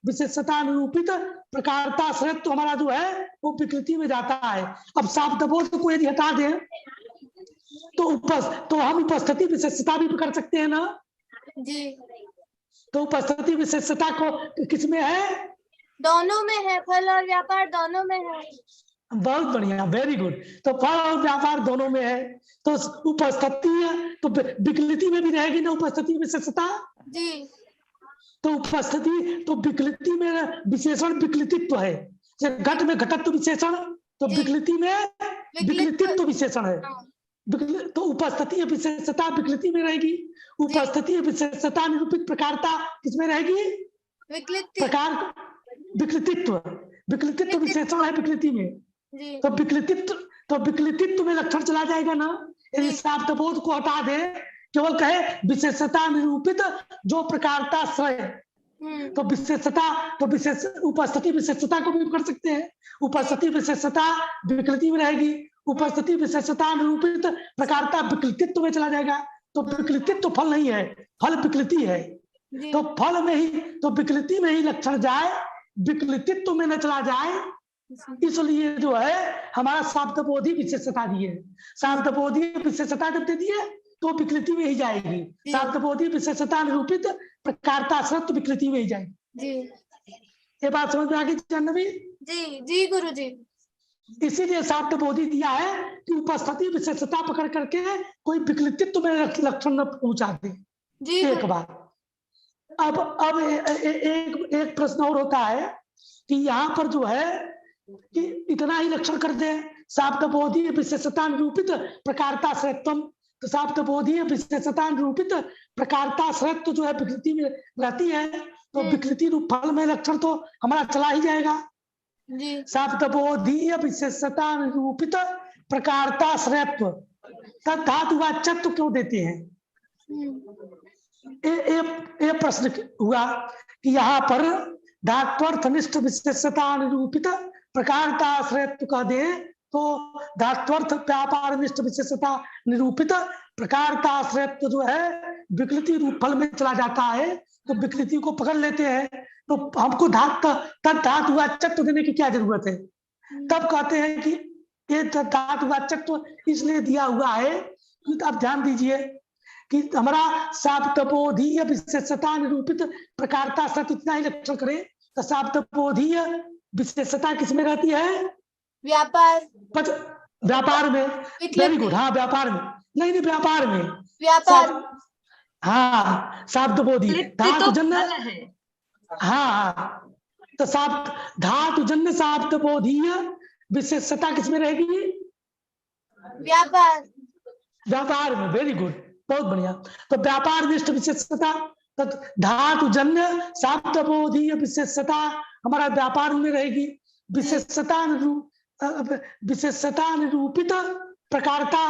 विशेषता निरूपित प्रकारता श्रेष्ठ तो हमारा जो है वो विकृति में जाता है। अब शाब्दबोध को यदि हटा दें तो हम उपस्थिति विशेषता भी कर सकते हैं ना जी। तो उपस्थिति विशेषता को किसमें है? दोनों में है, फल और व्यापार दोनों में है। बहुत बढ़िया, वेरी गुड। तो फल और व्यापार दोनों में है, तो उपस्थिति तो विकृति में भी रहेगी ना उपस्थिति विशेषता जी। तो उपस्थिति तो विकृति में विशेषण विकृतित्व है, घट में घटत्व विशेषण, तो विकृति में विकृतित्व विशेषण है। तो उपस्थिति विशेषता विकृति में रहेगी, उपस्थिति विशेषता निरूपित प्रकारता किसमें रहेगी? विकृतित्व विशेषण है विकृति में। तो विकृतित्व में लक्षण चला जाएगा ना यदि शाब्दबोध को हटा दे, केवल कहे विशेषता निरूपित जो प्रकारता श्रय, तो उपस्थिति विशेषता को भी कर सकते हैं। उपस्थिति विशेषता विकृति में रहेगी, उपस्थिति विशेषता निरूपित प्रकारता विकृतित्व में चला जाएगा। तो विकृतित्व फल नहीं है, फल विकृति है। तो फल में ही, तो विकृति में ही लक्षण जाए, विकृतित्व में न चला जाए, इसलिए जो है हमारा शाब्दबोधी विशेषता दी है। शाब्दबोधी विशेषता जब दे दिए तो विकृति में ही जाएगी। शाब्दबोधी विशेषता निरूपित प्रकारता श्रेष्ठ विकृति में ही जाएगी। ये बात समझ में आ गई जानवी? जी गुरु जी। इसीलिए शाब्दबोधी दिया है कि उपस्थिति विशेषता पकड़ करके कोई विकृतित्व में लक्षण न पहुंचा दे। एक बात। अब एक प्रश्न और होता है कि यहाँ पर जो है कि इतना ही लक्षण कर दे, शाब्दबोधी विशेषता निरूपित प्रकारता श्रेष्ठम, तो शाब्दबोधी विशेषता निरूपित प्रकारता श्रेष्ठ जो है विकृति में रहती है, तो विकृति रूप फल में लक्षण तो हमारा चला ही जाएगा। शाब्दबोधी विशेषता निरूपित प्रकारता श्रेष्ठ तब धातुवाचक क्यों देते हैं? ये प्रश्न हुआ कि यहाँ पर धात्वर्थनिष्ठ विशेषता निरूपित प्रकारता आश्रयत्व कह दे तो धात्वर्थ व्यापार निष्ठ विशेषता निरूपित प्रकारता आश्रयत्व जो है विकृति रूप फल में चला जाता है, तो विकृति को पकड़ लेते हैं। तो हमको धातुवाचक देने की क्या जरूरत है? तब कहते हैं कि ये धातुवाचक इसलिए दिया हुआ है कि आप ध्यान दीजिए कि हमारा शाब्दबोधीय विशेषता निरूपित प्रकारता सत इतना ही लक्षण करें तो शाब्दबोधीय विशेषता किसमें रहती है? व्यापार व्यापार में। Very good. हाँ व्यापार में, नहीं व्यापार में, व्यापार। हाँ शाब्दबोधीय धातुजन्य। हाँ तो धातुजन्य शाब्दबोधीय विशेषता किसमें रहेगी? व्यापार। व्यापार में। वेरी गुड, बहुत बढ़िया। तो व्यापार निष्ठ विशेषता तो धातुजन्य शाब्दबोधीय विशेषता हमारा व्यापार में रहेगी। विशेषता निरूपित प्रकारता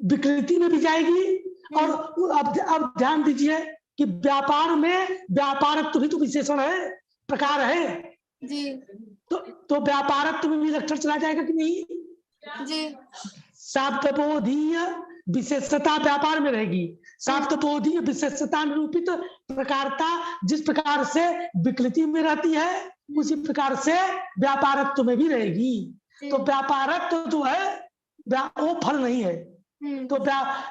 विकृति में भी जाएगी। और अब ध्यान दीजिए कि व्यापार में व्यापारत्व भी तो विशेषण है, प्रकार है जी। तो व्यापारत्व में भी लक्षण चला जाएगा कि नहीं जी? शाब्दबोधीय विशेषता व्यापार में रहेगी। शाब्दबोधीय विशेषता निरूपित प्रकारता जिस प्रकार से विकृति में रहती है उसी प्रकार से व्यापारत्व में भी रहेगी। तो व्यापारत्व जो है वो फल नहीं है। तो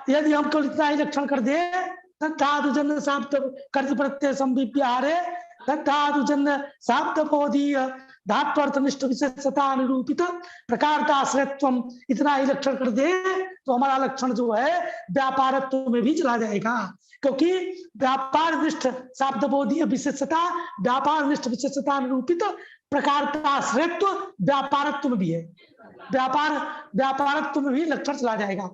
यदि हम केवल इतना ही लक्षण कर दे धातुजन्य शाब्द कर्त प्रत्यय संविव्याहारे धातुजन्य शाब्दबोधीय धात्वर्थनिष्ठ विशेषता निरूपित प्रकारता आश्रयत्वम इतना ही लक्षण कर दे तो हमारा लक्षण जो है व्यापारत्व में भी चला जाएगा, क्योंकि व्यापार निष्ठ शाब्दबोधीय विशेषता व्यापार निष्ठ विशेषता निरूपित प्रकारता आश्रयत्व व्यापारत्व में भी है। व्यापारत्व में भी लक्षण चला जाएगा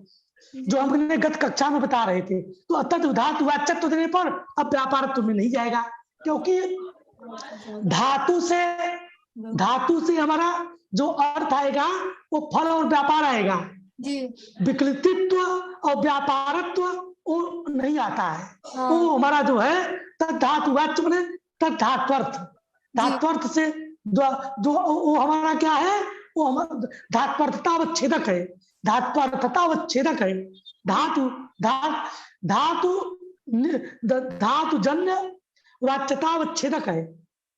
जो हमने गत कक्षा में बता रहे थे। तो अतः धातुवाचक देने पर अब व्यापारत्व में नहीं जाएगा, क्योंकि धातु से हमारा जो अर्थ आएगा वो फल और व्यापार आएगा जी। विकृतित्व और व्यापारत्व वो नहीं आता है। वो हमारा जो है धातुवाच्य बने धात्वर्थ। धात्वर्थ से जो वो हमारा क्या है? वो हमारा धात्वर्थतावच्छेदक है। धात्वर्थतावच्छेदक है। धातुजन्य वाच्यतावच्छेदक है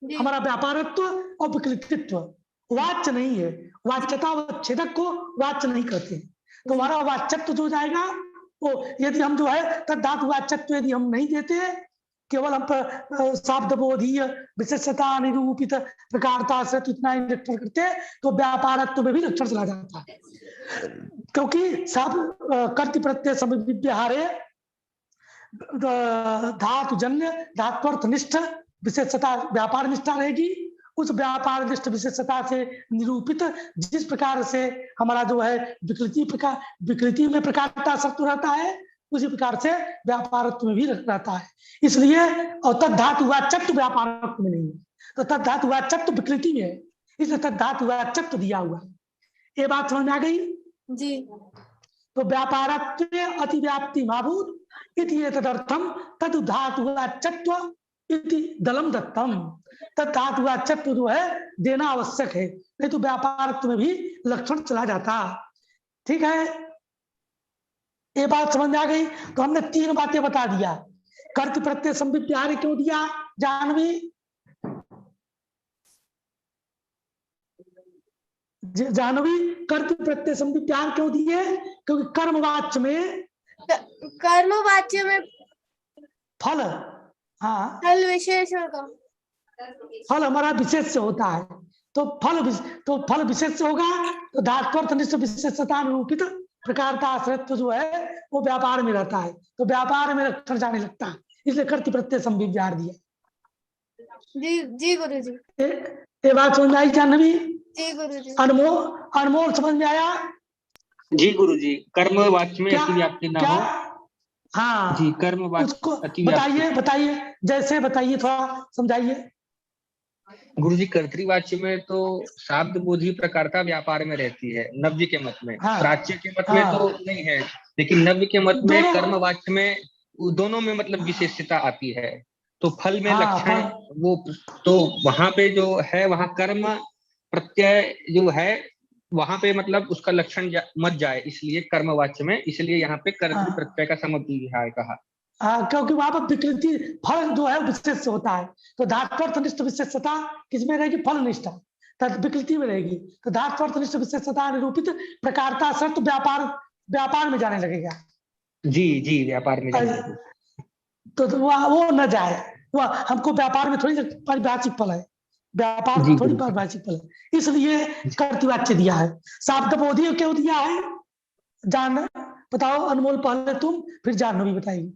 हमारा व्यापारत्व और विकृतित्व। वाच्य नहीं है, वाच्यतावच्छेदक को वाच्य नहीं कहते। तो हमारा वाच्यत्व जो जाएगा वो यदि हम जो है धातु वाच्यत्व यदि हम नहीं देते, केवल हम शाब्दबोधीय विशेषता निरूपित प्रकारता से इतना ही लक्षण करते तो व्यापारत्व में भी लक्षण चला जाता है, क्योंकि कर्तृ प्रत्यय संविव्याहारे धातुजन्य धात्वर्थनिष्ठ विशेषता व्यापार निष्ठा रहेगी। उस व्यापार निष्ठ विशेषता से निरूपित जिस प्रकार से हमारा जो है विकृति में प्रकारता सत्व रहता है उसी प्रकार से व्यापारत्व में भी रहता है। इसलिए और तद्धातुवाचक व्यापारत्व में नहीं है, तो तद्धातुवाचक विकृति में है, इसलिए तद्धातुवाचक दिया हुआ है। ये बात समझ में आ गई जी। तो व्यापारत्व अतिव्याप्ति माभूत इति तदर्थम तद्धातुवाचत्व इति दलम दत्तम। तद्धातुवाचत्व जो है देना आवश्यक है, नहीं तो व्यापारत्व में भी लक्षण चला जाता। ठीक है, ये बात समझ में आ गई। तो हमने 3 बातें बता दिया। कर्तृ प्रत्यय संविव्याहारे क्यों दिया जानवी? जानवी कर्तृ प्रत्यय संविव्याहार क्यों दिए? क्योंकि कर्मवाच्य में फल, हाँ फल विशेष होगा। फल हमारा विशेष से होता है, तो फल विशेष से होगा तो धात्वर्थनिष्ठ विशेषता निरूपित प्रकारता आश्रयत्व जो है वो व्यापार में रहता है, तो व्यापार में लक्षण जाने लगता है, इसलिए कर्तृ प्रत्यय संविव्याहार दिया। जी जी गुरु जी। ये बात समझ में आई जानवी? जी गुरु जी। अनमोल समझ में आया? जी गुरु जी। कर्म वाच्य में अतिव्याप्ति ना हो। हाँ जी, कर्म वाच्य बताइए जैसे बताइए, थोड़ा समझाइए गुरु जी। कर्तृवाच्य में तो शाब्द बोधी प्रकारता व्यापार में रहती है नव्य के मत में। हाँ, प्राच्य के मत में तो नहीं है, लेकिन नव्य के मत में कर्मवाच्य में दोनों में मतलब विशेषता आती है। तो फल में हाँ, लक्षण वो, तो वहां पे जो है वहां कर्म प्रत्यय जो है वहां पे मतलब उसका लक्षण मत जाए, इसलिए कर्मवाच्य में, इसलिए यहाँ पे कर्तृ प्रत्यय का समुदाय कहा। हाँ, क्योंकि वहां पर विकृति फल जो है विशेष से होता है, तो धात्वर्थनिष्ठ विशेषता किसमें रहेगी? फलनिष्ठ, तब विकृति में रहेगी। तो धात्वर्थनिष्ठ विशेषता निरूपित प्रकारता शर्त व्यापार में जाने लगेगा। जी जी, व्यापार में जाने लगेगा। तो वो न जाए, वह हमको व्यापार में थोड़ी पारिभाषिक फल है, व्यापार में थोड़ी पारिभाषिक फल है, इसलिए कर्तृवाच्य दिया है। शाब्दबोधी क्यों दिया है? जान बताओ अनमोल, पहले तुम फिर जानवी बताएगी,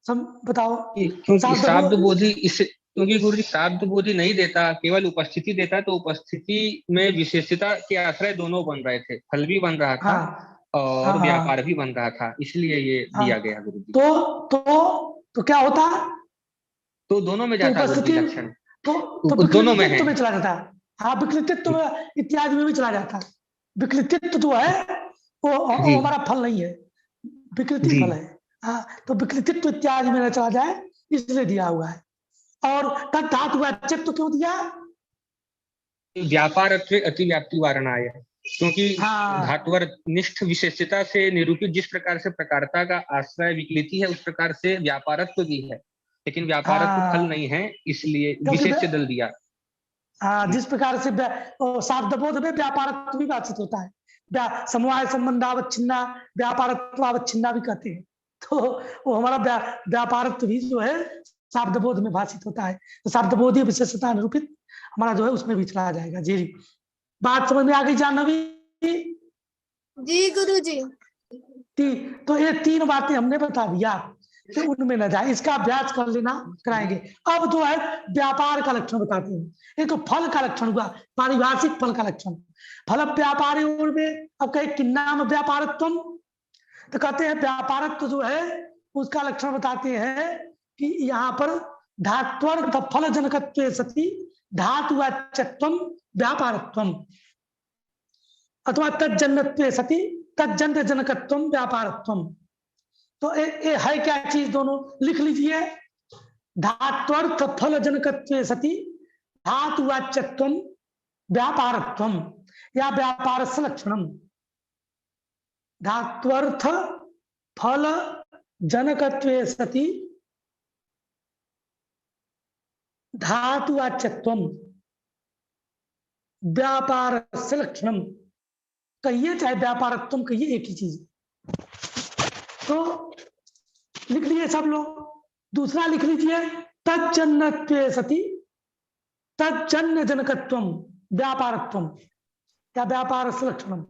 सब बताओ। क्योंकि शाब्दबोधी इस, क्योंकि गुरुजी शाब्दबोधी नहीं देता, केवल उपस्थिति देता है, तो उपस्थिति में विशेषता के आश्रय दोनों बन रहे थे, फल भी बन रहा था और व्यापार भी बन रहा था, इसलिए ये दिया गया गुरुजी। तो क्या होता? तो दोनों में जाता है लक्षण, तो दोनों में है। में चला जाता है। हाँ, विकृतित्व इत्यादि में भी चला जाता है। विकृतित्व जो है वो हमारा फल नहीं है, विकृति फल है। हाँ, तो विकृतित्व इत्यादि में न चला जाए, इसलिए दिया हुआ है। और तद धातु वाच्यत्व क्यों दिया? व्यापार अतिव्याप्ति वारणाय, क्योंकि धातुवर निष्ठ विशेषता से निरूपित जिस प्रकार से प्रकारता का आश्रय विकृति है, उस प्रकार से व्यापारत्व भी है, लेकिन व्यापारत्व फल नहीं है, इसलिए विशेष दल दिया। हाँ, जिस प्रकार से शाब्दबोध में व्यापारत्व भी बातचीत होता है, समवाय संबंधावच्छिन्ना व्यापारत्वावच्छिन्ना भी कहते हैं, तो वो हमारा व्यापारत्व भी जो है शाब्दबोध में भाषित होता है। तो शाब्दबोधीय विशेषता निरूपित हमारा जो है उसमें भी चला जाएगा। जी, बात समझ में आ गई जानवी? जी गुरुजी। तो ये 3 बातें हमने बता दिया कि उनमें न जाए, इसका अभ्यास कर लेना, कराएंगे। अब जो है व्यापार का लक्षण बताते हैं। एक तो फल का लक्षण हुआ, पारिभाषिक फल का लक्षण। फल व्यापार में अब कहे किन्नाम व्यापारत्वम, तो कहते हैं व्यापारत्व जो है उसका लक्षण बताते हैं कि यहाँ पर धात्वर्थ फल जनकत्वे सति धातुवाच्यत्वम व्यापारत्वम, अथवा तज्जन्यत्वे सति तज्जन्य जनकत्वम व्यापारत्वम। तो ये है क्या चीज? दोनों लिख लीजिए। धात्वर्थ फल जनकत्वे सति धातुवाच्यत्वम व्यापारत्वम या व्यापारस्य लक्षणम। धात्वर्थ फल जनकत्वे सति धातुवाच्यत्वम व्यापारस्य लक्षणम। कहिए चाहे व्यापारत्वम कहिए, एक ही चीज। तो लिख लिए सब लोग। दूसरा लिख लीजिए तज्जन्यत्वे सति तज्जन्य जनकत्वम व्यापारत्वम या व्यापारस्य लक्षणम।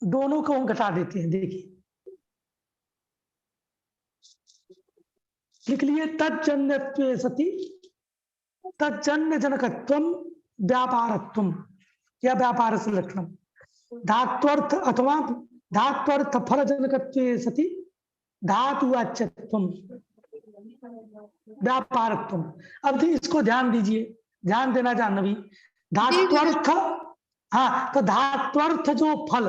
दोनों को हम घटा देते हैं, देखिए लिख लिए तज्जन्यत्वे सति तज्जन्य जनकत्वम व्यापारत्वम या व्यापारस्य लक्षणम। धात्वर्थ अथवा धात्वर्थ फल जनकत्वे सति धातुवाच्यत्वम व्यापारत्वम। अब इसको ध्यान दीजिए, ध्यान देना जानवी। धात्वर्थ, हाँ, तो धात्वर्थ जो फल,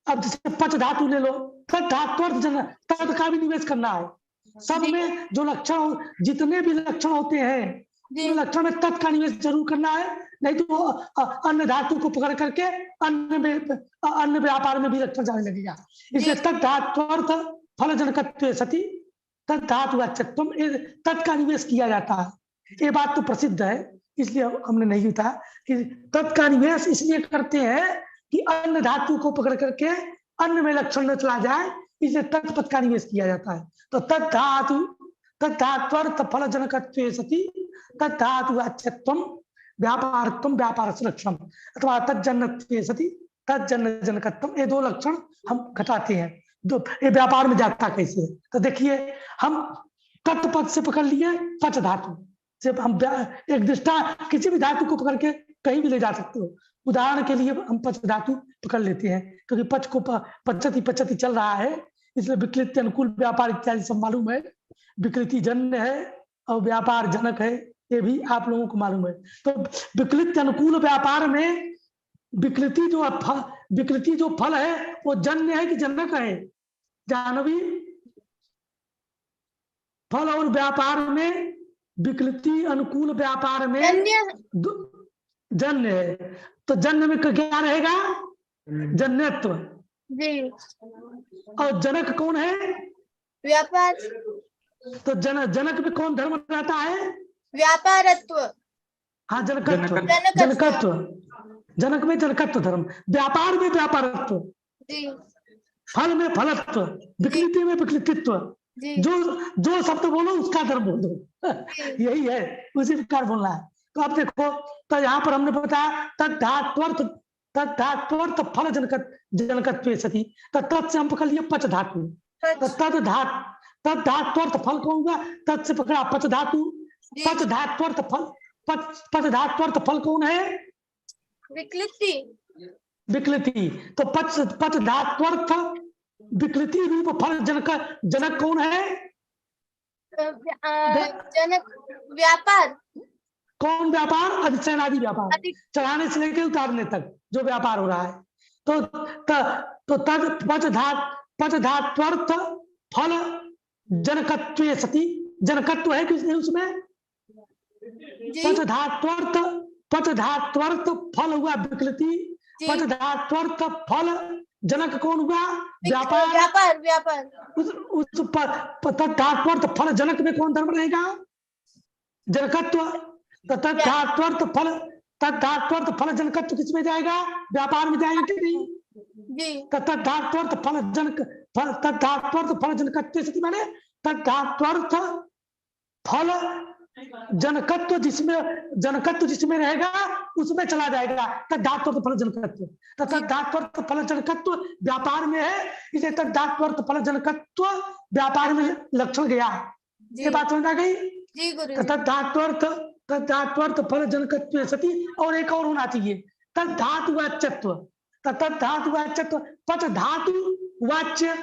अब जैसे पच धातु ले लो, तद धात्वर्थ जन, तद का भी निवेश करना है। सब में जो लक्षण, जितने भी लक्षण होते हैं, लक्षण में तत् का निवेश जरूर करना है, नहीं तो अन्य धातु को पकड़ करके अन्य व्यापार में भी लक्षण जाने लगेगा। इसलिए तत् धात्वर्थ फल जनकत्वे सति तत् धातुवाच्यत्वम, तत् का निवेश किया जाता है। ये बात तो प्रसिद्ध है, इसलिए हमने नहीं बताया कि तत् का निवेश इसलिए करते हैं कि अन्य धातु को पकड़ करके अन्य में लक्षण न चला जाए, इसलिए तत्पद का निवेश किया जाता है। तो तद्धातु तद्धात्वर्थ फल जनकत्वे सति तद्धातुवाच्यत्वम व्यापारत्वम व्यापारस्य लक्षणम, अथवा तज्जन्यत्वे सति तज्जन्य जनकत्वम। ये 2 लक्षण हम घटाते हैं। ये व्यापार में जाता कैसे है? तो देखिए, हम तत्पद से पकड़ लिए पच धातु से, हम एक दृष्टा किसी भी धातु को पकड़ के कहीं भी ले जा सकते हो। उदाहरण के लिए हम पच धातु पकड़ लेते हैं, क्योंकि पच को पचती चल रहा है, इसलिए विकृति अनुकूल व्यापार इत्यादि सब मालूम है। विकृति जन्य है और व्यापार जनक है, ये भी आप लोगों को मालूम है। तो विकृति अनुकूल व्यापार में विकृति जो फल है वो जन्य है कि जनक है? जानवी, फल और व्यापार में विकृति, अनुकूल व्यापार में जन्य है, तो जन्य में क्या रहेगा? जन्यत्व। जी। और जनक कौन है? व्यापार। तो जनक में कौन धर्म रहता है? व्यापारत्व। हाँ, जनकत्व। जनकत्व। जनक में जनकत्व धर्म, व्यापार में व्यापारत्व, जी। फल में फलत्व, विकृति में विकृतित्व। जी। जो शब्द बोलो उसका धर्म बोल दो। यही है, उसी प्रकार बोलना है। तो अब देखो, तो यहाँ पर हमने बताया तद्धात्वर्थ फल जनकत्व सती, तत् से हम पकड़ लिए पच धातु, तो तद्धात्वर्थ फल कौन हुआ? तत् से पकड़ा पच धातु, पच धात्वर्थ फल, पच धात्वर्थ फल कौन है? विकृति। विकृति। तो पच धात्वर्थ विकृति रूप फल जनक कौन है? जनक व्यापार। कौन व्यापार? अधिशयनादि व्यापार, चढ़ाने से लेकर उतारने तक जो व्यापार हो रहा है। तो तद पच धात्वर्थ फल जनकत्व सती, जनकत्व है किसने उसमें? पच धात्वर्थ फल हुआ विकृति, पच धात्वर्थ फल जनक कौन हुआ? व्यापार। व्यापार। उस धात्वर्थ फल जनक में कौन धर्म रहेगा? जनकत्व। तो तद्धात्वर्थ फल जनकत्व किस में जाएगा? व्यापार में जाएगा कि नहीं? जी। तद्धात्वर्थ फल जनकत्व सती माने तद्धात्वर्थ फल जनकत्व, जिसमें रहेगा उसमें चला जाएगा तद्धात्वर्थ फल जनकत्व। तद्धात्वर्थ फल जनकत्व व्यापार में है, इसलिए तद्धात्वर्थ फल जनकत्व व्यापार में लक्षण गया। ये बात समझ आ गई? जी गुरु। तद्धात्वर्थ फल जनकत्व सती। और एक और होना चाहिए, तद्धातु वाच्यत्व। तद्धातु वाच्यत्व, पच धातु वाच्य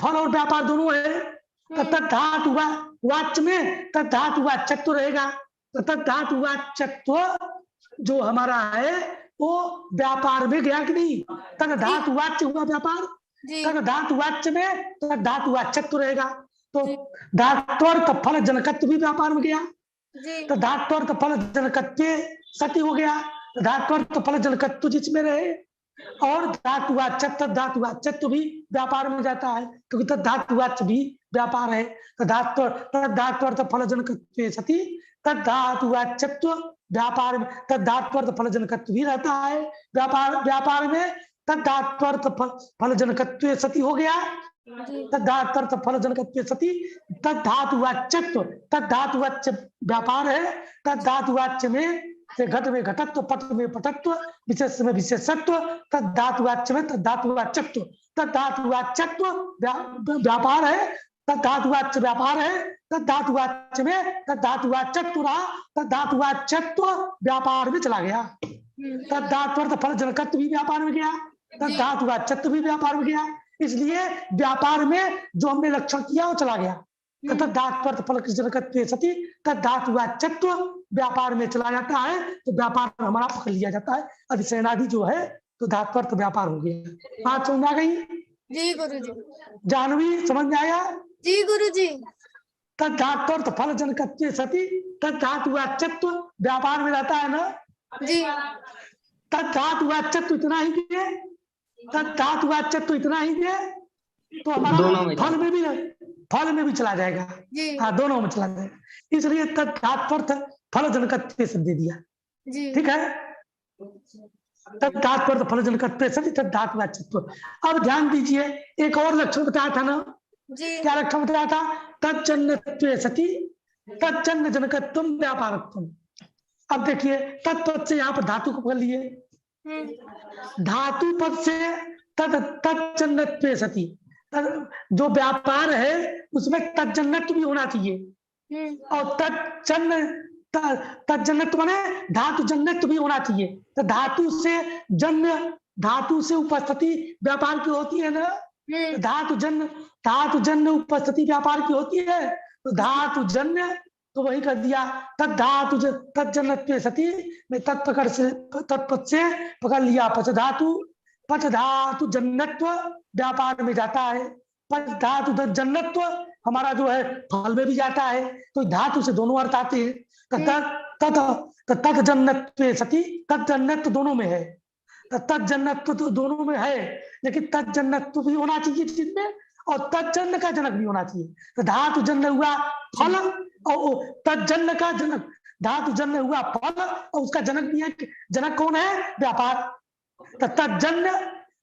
फल और व्यापार दोनों है। तद्धातु वाच्य में तद्धातु वाच्यत्व रहेगा। तद्धातु वाच्यत्व जो हमारा है वो व्यापार में गया कि नहीं? तद्धातु वाच्य हुआ व्यापार, तद्धातु वाच्य में तद्धातु वाच्यत्व रहेगा। तो धात्वर्थ फल जनकत्व भी व्यापार में गया, तो धात्वर्थ फल जनकत्व सती हो गया। धात्वर्थ फल जनकत्व जिसमें रहे, और धातुवाच्यत्व भी व्यापार में जाता है, क्योंकि तद्धातुवाच्य भी व्यापार है। तद्धात्वर्थ फल जनकत्व सती, तद्धातुवाच्यत्व व्यापार में, तद्धात्वर्थ फल जनकत्व भी रहता है व्यापार में। तद्धात्वर्थ फल जनकत्व सती हो गया। तद्धात्वर्थ फल जनकत्व सती, तद्धातुवाच्य व्यापार है। तद्धातुवाच्य में घट में घटत्व, पट में पटत्व, विशेष में विशेषत्व, तद्धातुवाच्य में तद्धातुवाच्यत्व। तद्धातुवाच्यत्व व्यापार है, तद्धातुवाच्य व्यापार है, तद्धातुवाच्य में तद्धातुवाच्यत्व रहा, तद्धातुवाच्यत्व व्यापार में चला गया। तद्धात्वर्थ फल जनकत्व भी व्यापार में गया, तद्धातुवाच्यत्व भी व्यापार में गया। इसलिए व्यापार में जो हमने लक्षण किया वो चला गया। तद्धात्वर्थ फल जनकत्व सती, तद्धातुवाच्यत्व व्यापार में चला जाता है, तो व्यापार हमारा पकड़ लिया जाता है। अधिशयनादि जो है तो धात्वर्थ व्यापार हो गया। बात समझ आ गई? जी गुरु जी। जानवी समझ में आया? जी गुरु जी। तद्धात्वर्थ फल जनकत्व सती, तद्धातुवाच्यत्व व्यापार में रहता है ना जी। तद्धातुवाच्यत्व इतना ही है, तद्धातुवाच्यत्व इतना ही है, तो हमारा फल में भी चला जाएगा। हाँ, दोनों में चला जाएगा। इसलिए तद्धात्वर्थ फल जनकत्व से दे दिया। ठीक है, तद्धात्वर्थ फल जनकत्व से तद्धातुवाच्यत्व। अब ध्यान दीजिए, एक और लक्षण बताया था ना जी। क्या लक्षण बताया था? तज्जन्यत्व सती, तज्जन्य जनकत्व व्यापारत्व। अब देखिए, तत्पद से यहाँ पर धातु को पकड़ लिए, धातु पद से तज्जन्यत्व सती, जो व्यापार है उसमें तज्जन्यत्व भी होना चाहिए, और तज्जन्यत्व माने धातु जन्यत्व भी होना चाहिए। तो धातु से जन्य, धातु से उपस्थिति व्यापार की होती है ना, धातु जन्य उपस्थिति व्यापार की होती है, तो धातु जन्य तो वही कर दिया। तद्धातु तज्जन्यत्व सती में तत्पकड़ से, तत्पद से पकड़ लिया पच धातु, पच धातु जन्यत्व व्यापार में जाता है। पर धातु जन्नत्व हमारा जो है फल में भी जाता है, तो धातु से दोनों अर्थ आते हैं। तत् जन्नत्व सती, तत् जन्नत्व दोनों में है, तत् जन्नत्व तो दोनों में है, लेकिन तत् जन्नत्व भी होना चाहिए चीज में और तत्जन्य का जनक भी होना चाहिए। तो धातु जन्य हुआ फल और तत्जन्य का जनक, धातु जन्य हुआ फल और उसका जनक भी है। जनक कौन है? व्यापार। तो तत्जन्य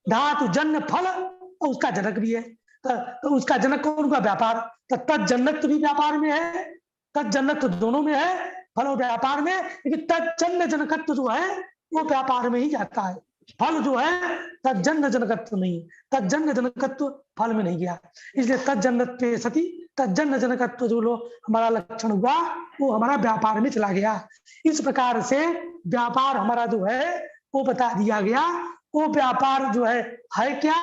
धातु जन्य फल और उसका जनक भी है, तो उसका जनक कौन हुआ? व्यापार। तो तत्जन्यत्व भी व्यापार में है, तत्जन्यत्व दोनों में है, फल और व्यापार में, लेकिन तत्जन्य जनकत्व जो है वो व्यापार में ही जाता है, फल जो है तत्जन्य जनकत्व नहीं, तत्जन्य जनकत्व फल में नहीं गया। इसलिए तत्जन्यत्वे सति, तत्जन्य जनकत्व जो लो हमारा लक्षण हुआ वो हमारा व्यापार में चला गया। इस प्रकार से व्यापार हमारा जो है वो बता दिया गया। वो व्यापार जो है क्या,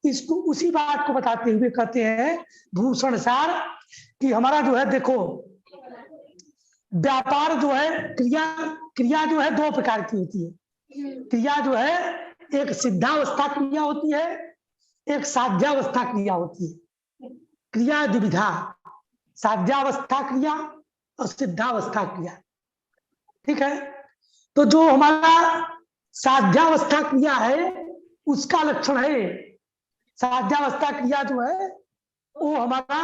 इसको उसी बात को बताते हुए कहते हैं भूषण सार कि हमारा जो है देखो व्यापार जो है क्रिया जो है दो प्रकार की होती है। क्रिया जो है एक सिद्धावस्था क्रिया होती है, एक साध्यावस्था क्रिया होती है। क्रिया द्विविधा, साध्यावस्था क्रिया और सिद्धावस्था क्रिया। ठीक है, तो जो हमारा साध्यावस्था क्रिया है उसका लक्षण है, साध्यावस्था क्रिया जो है वो हमारा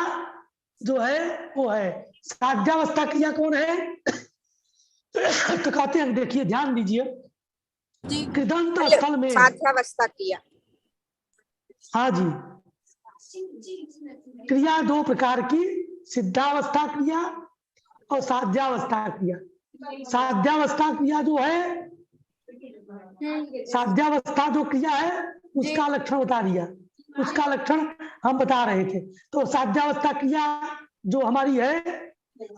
जो है वो है साध्यावस्था क्रिया कौन है? तो कहते हैं, देखिए ध्यान दीजिए, कृदंत स्थल में साध्यावस्था क्रिया, हाँ जी, क्रिया दो प्रकार की, सिद्धावस्था क्रिया और साध्यावस्था क्रिया। साध्यावस्था क्रिया जो है, साध्यावस्था जो क्रिया है उसका लक्षण बता दिया, उसका लक्षण हम बता रहे थे। तो साध्यावस्था क्रिया जो हमारी है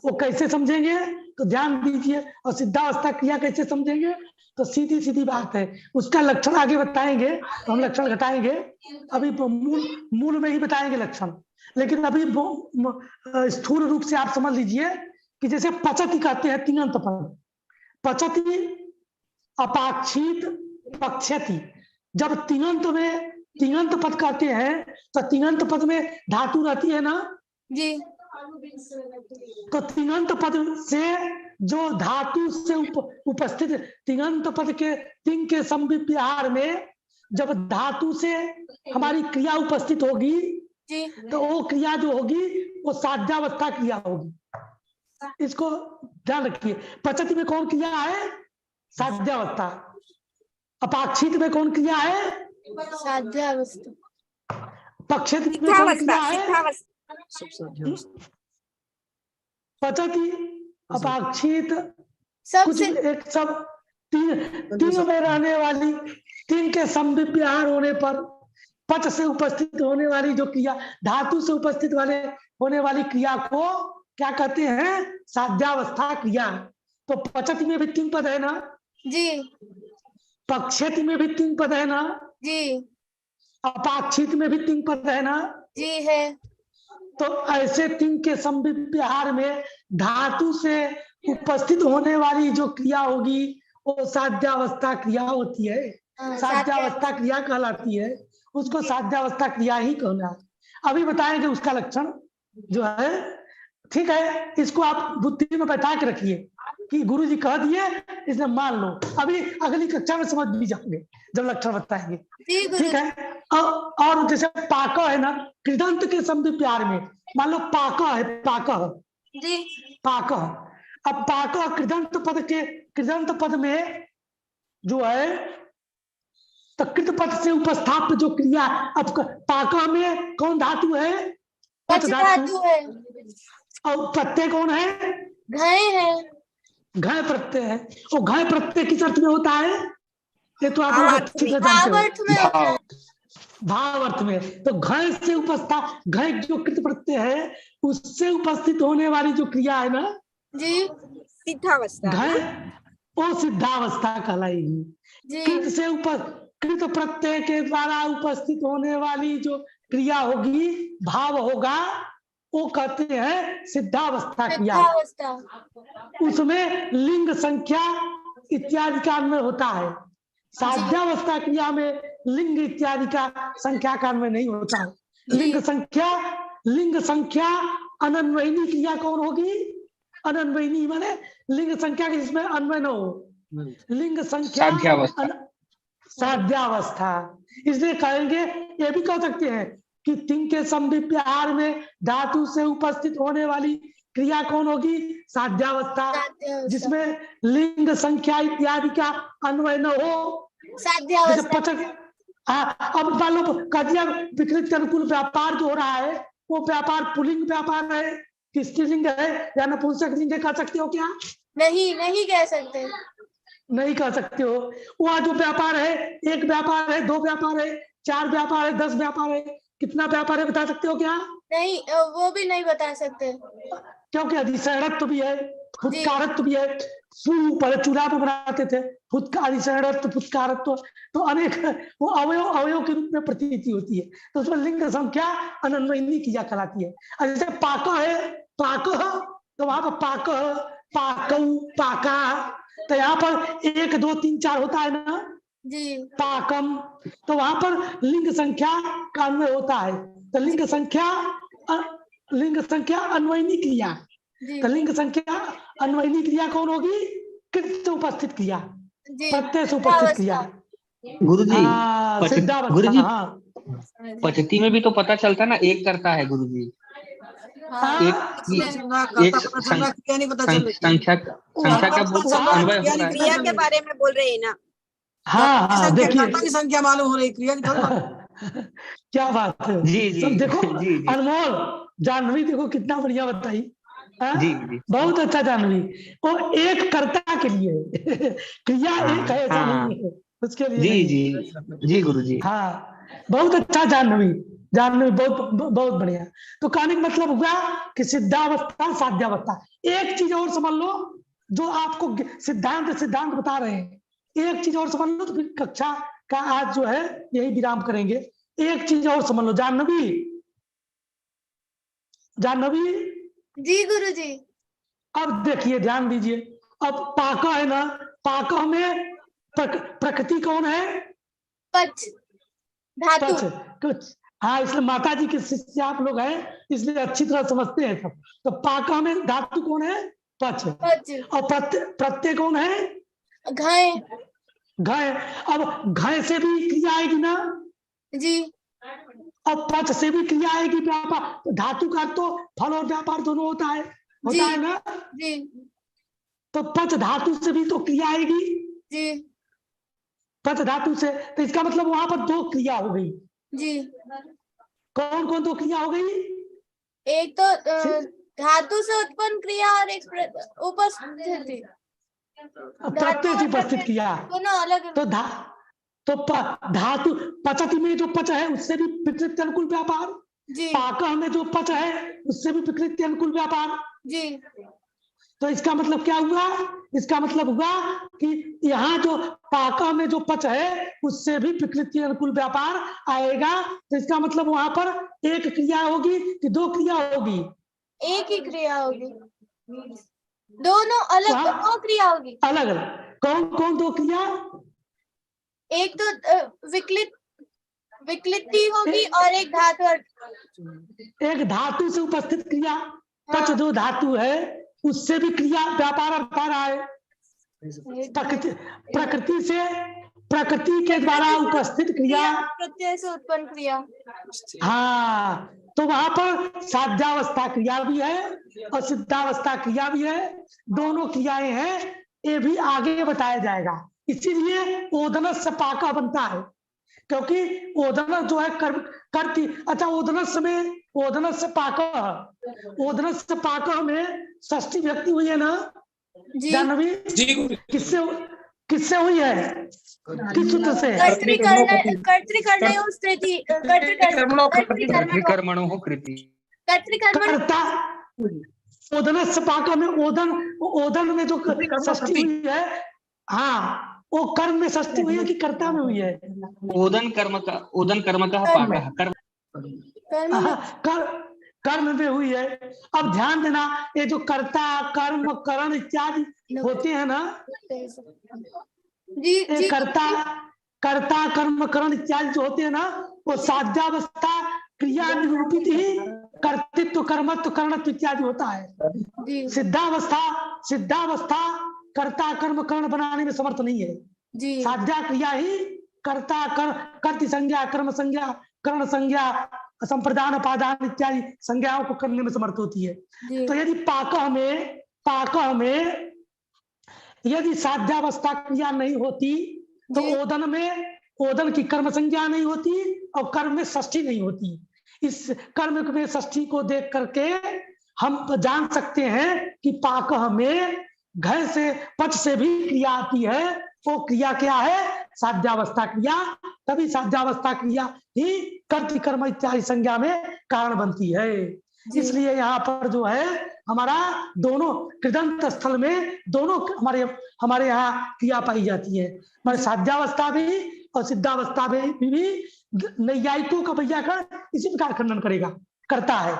वो कैसे समझेंगे, तो ध्यान दीजिए। और सिद्धावस्था क्रिया कैसे समझेंगे, तो सीधी सीधी बात है, उसका लक्षण आगे बताएंगे, तो हम लक्षण घटाएंगे, अभी मूल में ही बताएंगे लक्षण। लेकिन अभी स्थूल रूप से आप समझ लीजिए कि जैसे पचति कहते हैं तिङंत पद, पचति अपाक्षित पक्षति। जब तिङंत पद कहते हैं तो तिङंत पद में धातु रहती है ना जी, तो तिङंत पद से जो धातु से उपस्थित तिङंत पद के तिंग के संविहार में जब धातु से हमारी क्रिया उपस्थित होगी तो वो क्रिया जो होगी वो साध्यावस्था क्रिया होगी। इसको ध्यान रखिए। पचति में कौन क्रिया है? साध्यावस्था। अपाक्षित में कौन क्रिया है? साध्यावस्था। पक्षति में कौन क्रिया है? पचति अपाक्षित कुछ एक सब तीन में रहने वाली, तीन के संविहार होने पर पच से उपस्थित होने वाली जो क्रिया, धातु से उपस्थित होने वाली क्रिया को क्या कहते हैं? साध्यावस्था क्रिया। तो पचति में भी तीन पद है ना जी, पक्षति में भी तीन पद है ना जी, अपाक्षित में भी तीन पद है ना जी है। तो ऐसे तीन के संविहार में धातु से उपस्थित होने वाली जो क्रिया होगी वो साध्यावस्था क्रिया होती है, साध्यावस्था क्रिया कहलाती है, उसको साध्यावस्था क्रिया ही कहना है। अभी बताएंगे उसका लक्षण जो है। ठीक है, इसको आप बुद्धि में बैठा के रखिए कि गुरुजी कह दिए इसलिए मान लो। अभी अगली कक्षा में समझ भी जाओगे जब लक्षण बताएंगे। ठीक है, और जैसे पाक है ना, कृदंत के संविहार में मान लो पाक है, पाक। अब पाक कृदंत पद में जो है तो कृत पद से उपस्थाप्य जो क्रिया, अब पाका में कौन धातु है? पच धातु है। और प्रत्यय कौन है? घय है। घय प्रत्यय है। और घय प्रत्यय किस अर्थ में होता है? ये तो आप लोग अच्छी तरह जानते हो, भाव अर्थ में। तो घय से उपस्थित, घय जो कृत प्रत्यय है उससे उपस्थित होने वाली जो क्रिया है ना जी, सिद्धावस्था, घय वो सिद्धावस्था कहलाएगी। कृत से कृत प्रत्यय के द्वारा उपस्थित होने वाली जो क्रिया होगी, भाव होगा, वो कहते हैं सिद्धावस्था क्रिया। उसमें लिंग संख्या इत्यादि का अन्वय होता है। साध्यावस्था क्रिया में लिंग इत्यादि का संख्या का अन्वय नहीं होता है। लिंग संख्या अनन्वयनी क्रिया कौन होगी? अनन्वयनी माने लिंग संख्या के जिसमें अन्वय न हो, लिंग संख्या साध्यावस्था। इसलिए कहेंगे, ये भी कह सकते हैं कि तिंग के समव्याहार में धातु से उपस्थित होने वाली क्रिया कौन होगी? साध्यावस्था, जिसमें लिंग संख्या इत्यादि का अन्वय न हो, साध्यावस्था। अब मान लो कदिया विकृत अनुकूल व्यापार जो हो रहा है, वो व्यापार पुल्लिंग व्यापार है कि स्त्रीलिंग है या नपुंसक लिंग है, कह सकते हो क्या? नहीं कह सकते, नहीं कह सकते हो। वह जो व्यापार है, एक व्यापार है, दो व्यापार है, चार व्यापार है, 10 व्यापार है, कितना व्यापार है बता सकते हो क्या? नहीं, वो भी नहीं बता सकते, क्योंकि अधिशरणत्व भी है, फुत्कारत्व भी है। पहले चूल्हा पे बनाते थे, अधिशरणत्व, फुत्कारत्व, तो अनेक वो अवयव के रूप में प्रतीति होती है, तो उसमें लिंग संख्या अनन्वयनी क्रिया कहलाती है। जैसे पाक है, पाक, तो वहां पर पाक, पाकऊ, पाका, तो यहाँ पर 1 2 3 4 होता है ना जी, पाकम, तो वहां पर लिंग संख्या का अन्वय होता है। तो लिंग संख्या अन्वयनी क्रिया, तो लिंग संख्या अन्वयनी क्रिया कौन होगी? कृत से उपस्थित क्रिया, प्रत्यय से उपस्थित क्रिया। गुरुजी, गुरुजी, हाँ, पद्धति में भी तो पता चलता ना, एक करता है गुरुजी, संख्या का अन्वय हो रहा है। क्रिया के बारे में बोल रहे हैं ना? हाँ, देखिए संख्या मालूम हो रही, क्रिया की क्या बात है। जी, सब देखो, जी। अनमोल जानवी देखो कितना बढ़िया बताई। जी, बहुत अच्छा जानवी। वो एक कर्ता के लिए क्रिया एक है, ऐसा नहीं है उसके लिए। जी गुरुजी। हाँ, बहुत अच्छा जानवी, बहुत बढ़िया। तो कहने का मतलब हुआ कि सिद्धावस्था साध्यावस्था। एक चीज और समझ लो, जो आपको सिद्धांत बता रहे हैं, एक चीज और समझ लो, तो फिर कक्षा का आज जो है यही विराम करेंगे। एक चीज और समझ लो, जानवी जी गुरुजी। अब देखिए, ध्यान दीजिए, अब पाका है ना, पाका में प्रकृति कौन है? पच, धातु। हाँ, इसलिए माता जी के शिष्य आप लोग हैं, इसलिए अच्छी तरह समझते हैं सब। तो पाका में धातु कौन है? पच। और प्रत्यय कौन है? घय। अब घय से भी क्रिया आएगी ना जी, अब पच से भी क्रिया आएगी। व्यापार धातु का तो फल और व्यापार दोनों होता है ना जी। तो पच धातु से भी तो क्रिया आएगी जी, पच धातु से। तो इसका मतलब वहां पर 2 क्रिया हो गई जी। कौन कौन 2 क्रिया हो गई? एक तो धातु से उत्पन्न क्रिया और एक उपस्थिति, प्रत्यय से उपस्थित क्रिया, दोनों अलग। तो धातु पचति में जो पच है उससे भी विकृत अनुकूल व्यापार, पाका में जो पच है उससे भी विकृत अनुकूल व्यापार जी। तो इसका मतलब क्या हुआ? इसका मतलब हुआ कि यहाँ जो पाका में जो पच है उससे भी विकृति अनुकूल व्यापार आएगा। तो इसका मतलब वहां पर एक क्रिया होगी कि 2 क्रिया होगी? एक ही क्रिया होगी। दोनों अलग 2 क्रिया होगी, अलग अलग। कौन कौन 2 क्रिया? एक तो विकृति होगी और एक धातु से उपस्थित क्रिया। पच जो धातु है उससे भी क्रिया व्यापार बता रहा है। प्रकृति के द्वारा उपस्थित क्रिया, प्रत्यय से उत्पन्न क्रिया। हाँ, तो वहां पर साध्यावस्था क्रिया भी है और सिद्धावस्था क्रिया भी है, दोनों क्रियाएं हैं। ये भी आगे बताया जाएगा। इसीलिए ओदनस से पाका बनता है, क्योंकि ओदनस जो है करती। अच्छा, ओदनस से पाका में षष्ठी व्यक्ति हुई है ना जानवी? किससे हुई है? किस सूत्र से? ओदनस से पाका में ओदन में जो षष्ठी हुई है, हाँ, वो कर्म में षष्ठी हुई है कि कर्ता में हुई है? ओदन कर्म का पाका कर्म में हुई है। अब ध्यान देना, ये जो कर्ता, कर्म, करण इत्यादि होते हैं ना जी, कर्ता कर्म, करण इत्यादि जो होते हैं ना, वो साध्यावस्था क्रिया निरूपित ही कर्तृत्व, कर्मत्व, कर्णत्व इत्यादि होता है। जी सिद्धावस्था कर्ता कर्म कर्ण बनाने में समर्थ नहीं है। जी साध्या क्रिया ही कर्ता कर्ति संज्ञा, कर्म संज्ञा, कर्ण संज्ञा, संप्रदान, उपादान इत्यादि संज्ञाओं को करने में समर्थ होती है। जी तो यदि पाकः में यदि साध्यावस्था क्रिया नहीं होती तो जी। ओदन की कर्म संज्ञा नहीं होती और कर्म में षष्ठी नहीं होती। इस कर्म में षष्ठी को देख करके हम जान सकते हैं कि पाकः में घर से पच से भी क्रिया आती है। वो क्रिया क्या है? साध्यावस्था क्रिया। तभी साध्यावस्था क्रिया ही कर्तृ कर्म इत्यादि संज्ञा में कारण बनती है। इसलिए यहाँ पर जो है हमारा दोनों कृदंत स्थल में दोनों हमारे यहाँ क्रिया पाई जाती है। हमारे साध्यावस्था भी और सिद्धावस्था में भी नैयायिकों का व्याकरण इसी प्रकार खंडन करता है।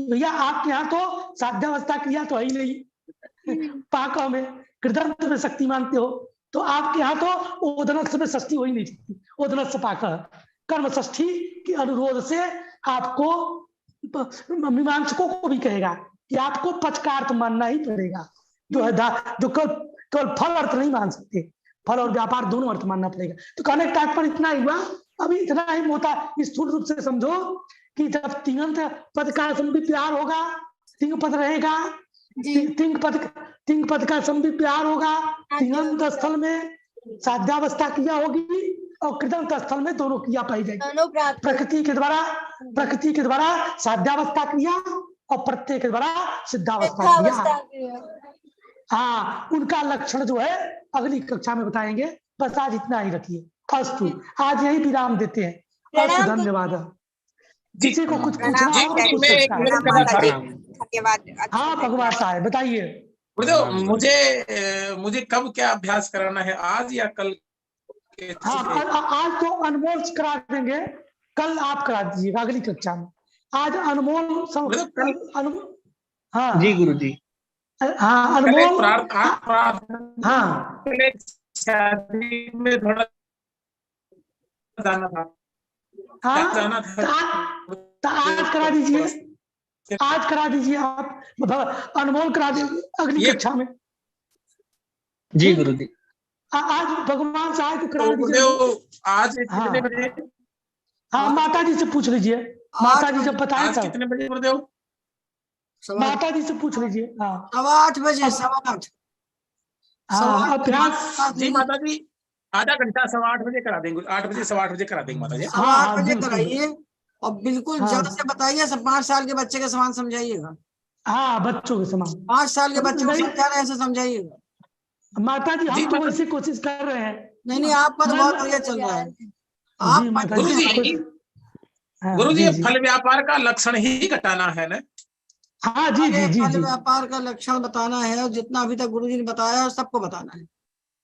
भैया आपके यहाँ तो साध्यावस्था क्रिया तो है ही नहीं, पाक में कृदंत में शक्ति मानते हो, तो आपके यहाँ तो ओदनस्थ में षष्ठी हो ही नहीं सकती। ओदनस्थ पाक कर्म षष्ठी के अनुरोध से आपको मीमांसकों को भी कहेगा कि आपको पच का अर्थ मानना ही पड़ेगा। जो है जो केवल फल अर्थ नहीं मान सकते, फल और व्यापार दोनों अर्थ मानना पड़ेगा। तो कहने का तात्पर्य इतना ही हुआ। अभी इतना ही होता, स्थूल रूप से समझो कि जब तिङंत पद का संविप्यार होगा, तिंग पद रहेगा, तिंग पद का संविप्यार होगा, तिङंत स्थल में साध्यावस्था क्रिया होगी और कृदंत स्थल में दोनों क्रिया पाई जाएगी। प्रकृति के द्वारा साध्यावस्था क्रिया और प्रत्यय के द्वारा सिद्धावस्था क्रिया। हाँ, उनका लक्षण जो है अगली कक्षा में बताएंगे। बस आज इतना ही रखिए। अस्तु, आज यही विराम देते हैं। अस्तु, धन्यवाद। किसी को कुछ पूछना हो तो पूछ सकता है। धन्यवाद। हाँ भगवान साहब बताइए। मुझे कब क्या अभ्यास कराना है, आज या कल? हाँ, आज तो अनमोल करा देंगे, कल आप करा दीजिएगा अगली कक्षा में। आज अनमोल हाँ जी गुरु जी। हाँ अनमोल हाँ शादी में थोड़ा जाना था। हाँ तो आज करा दीजिए, आज करा दीजिए आप। अनमोल करा दीजिए अगली कक्षा में। जी गुरु जी। आज भगवान साहब को करा दीजिए। आज कितने बजे? हाँ माता जी से पूछ लीजिए, माता जी जब बताए आज कितने बजे गुरुदेव? माता जी से पूछ लीजिए। हाँ 8:15 बजे, 8:15। हाँ अभ्यास जी माता जी, आधा घंटा 8:15 बजे करा देंगे। 8 बजे 8:15 बजे करा देंगे माता जी। 8 बजे कराइए और बिल्कुल जल्द से बताइए। 5 साल के बच्चे के समान समझाइएगा। हाँ बच्चों के समान 5 साल के बच्चे को समझा रहे ऐसे समझाइएगा। माता जी हम तो वैसे कोशिश कर रहे हैं। नहीं आपका तो बहुत बढ़िया चल रहा है। आप गुरु जी फल व्यापार का लक्षण ही घटाना है ना? हाँ जी जी जी जी। व्यापार का लक्षण बताना है और जितना अभी तक गुरु जी ने बताया है सबको बताना है।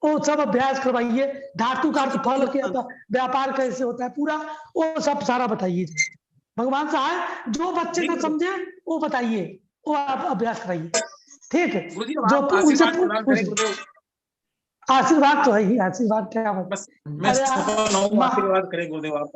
वो सब अभ्यास करवाइए। धातु का अर्थ फल के व्यापार कैसे होता है पूरा वो सब सारा बताइए। भगवान साहब जो बच्चे को समझे वो बताइए, वो आप अभ्यास कराइए। ठीक है, जो उनसे आशीर्वाद तो है ही। आशीर्वाद क्या बस मैं आशीर्वाद करें गुरुदेव आप।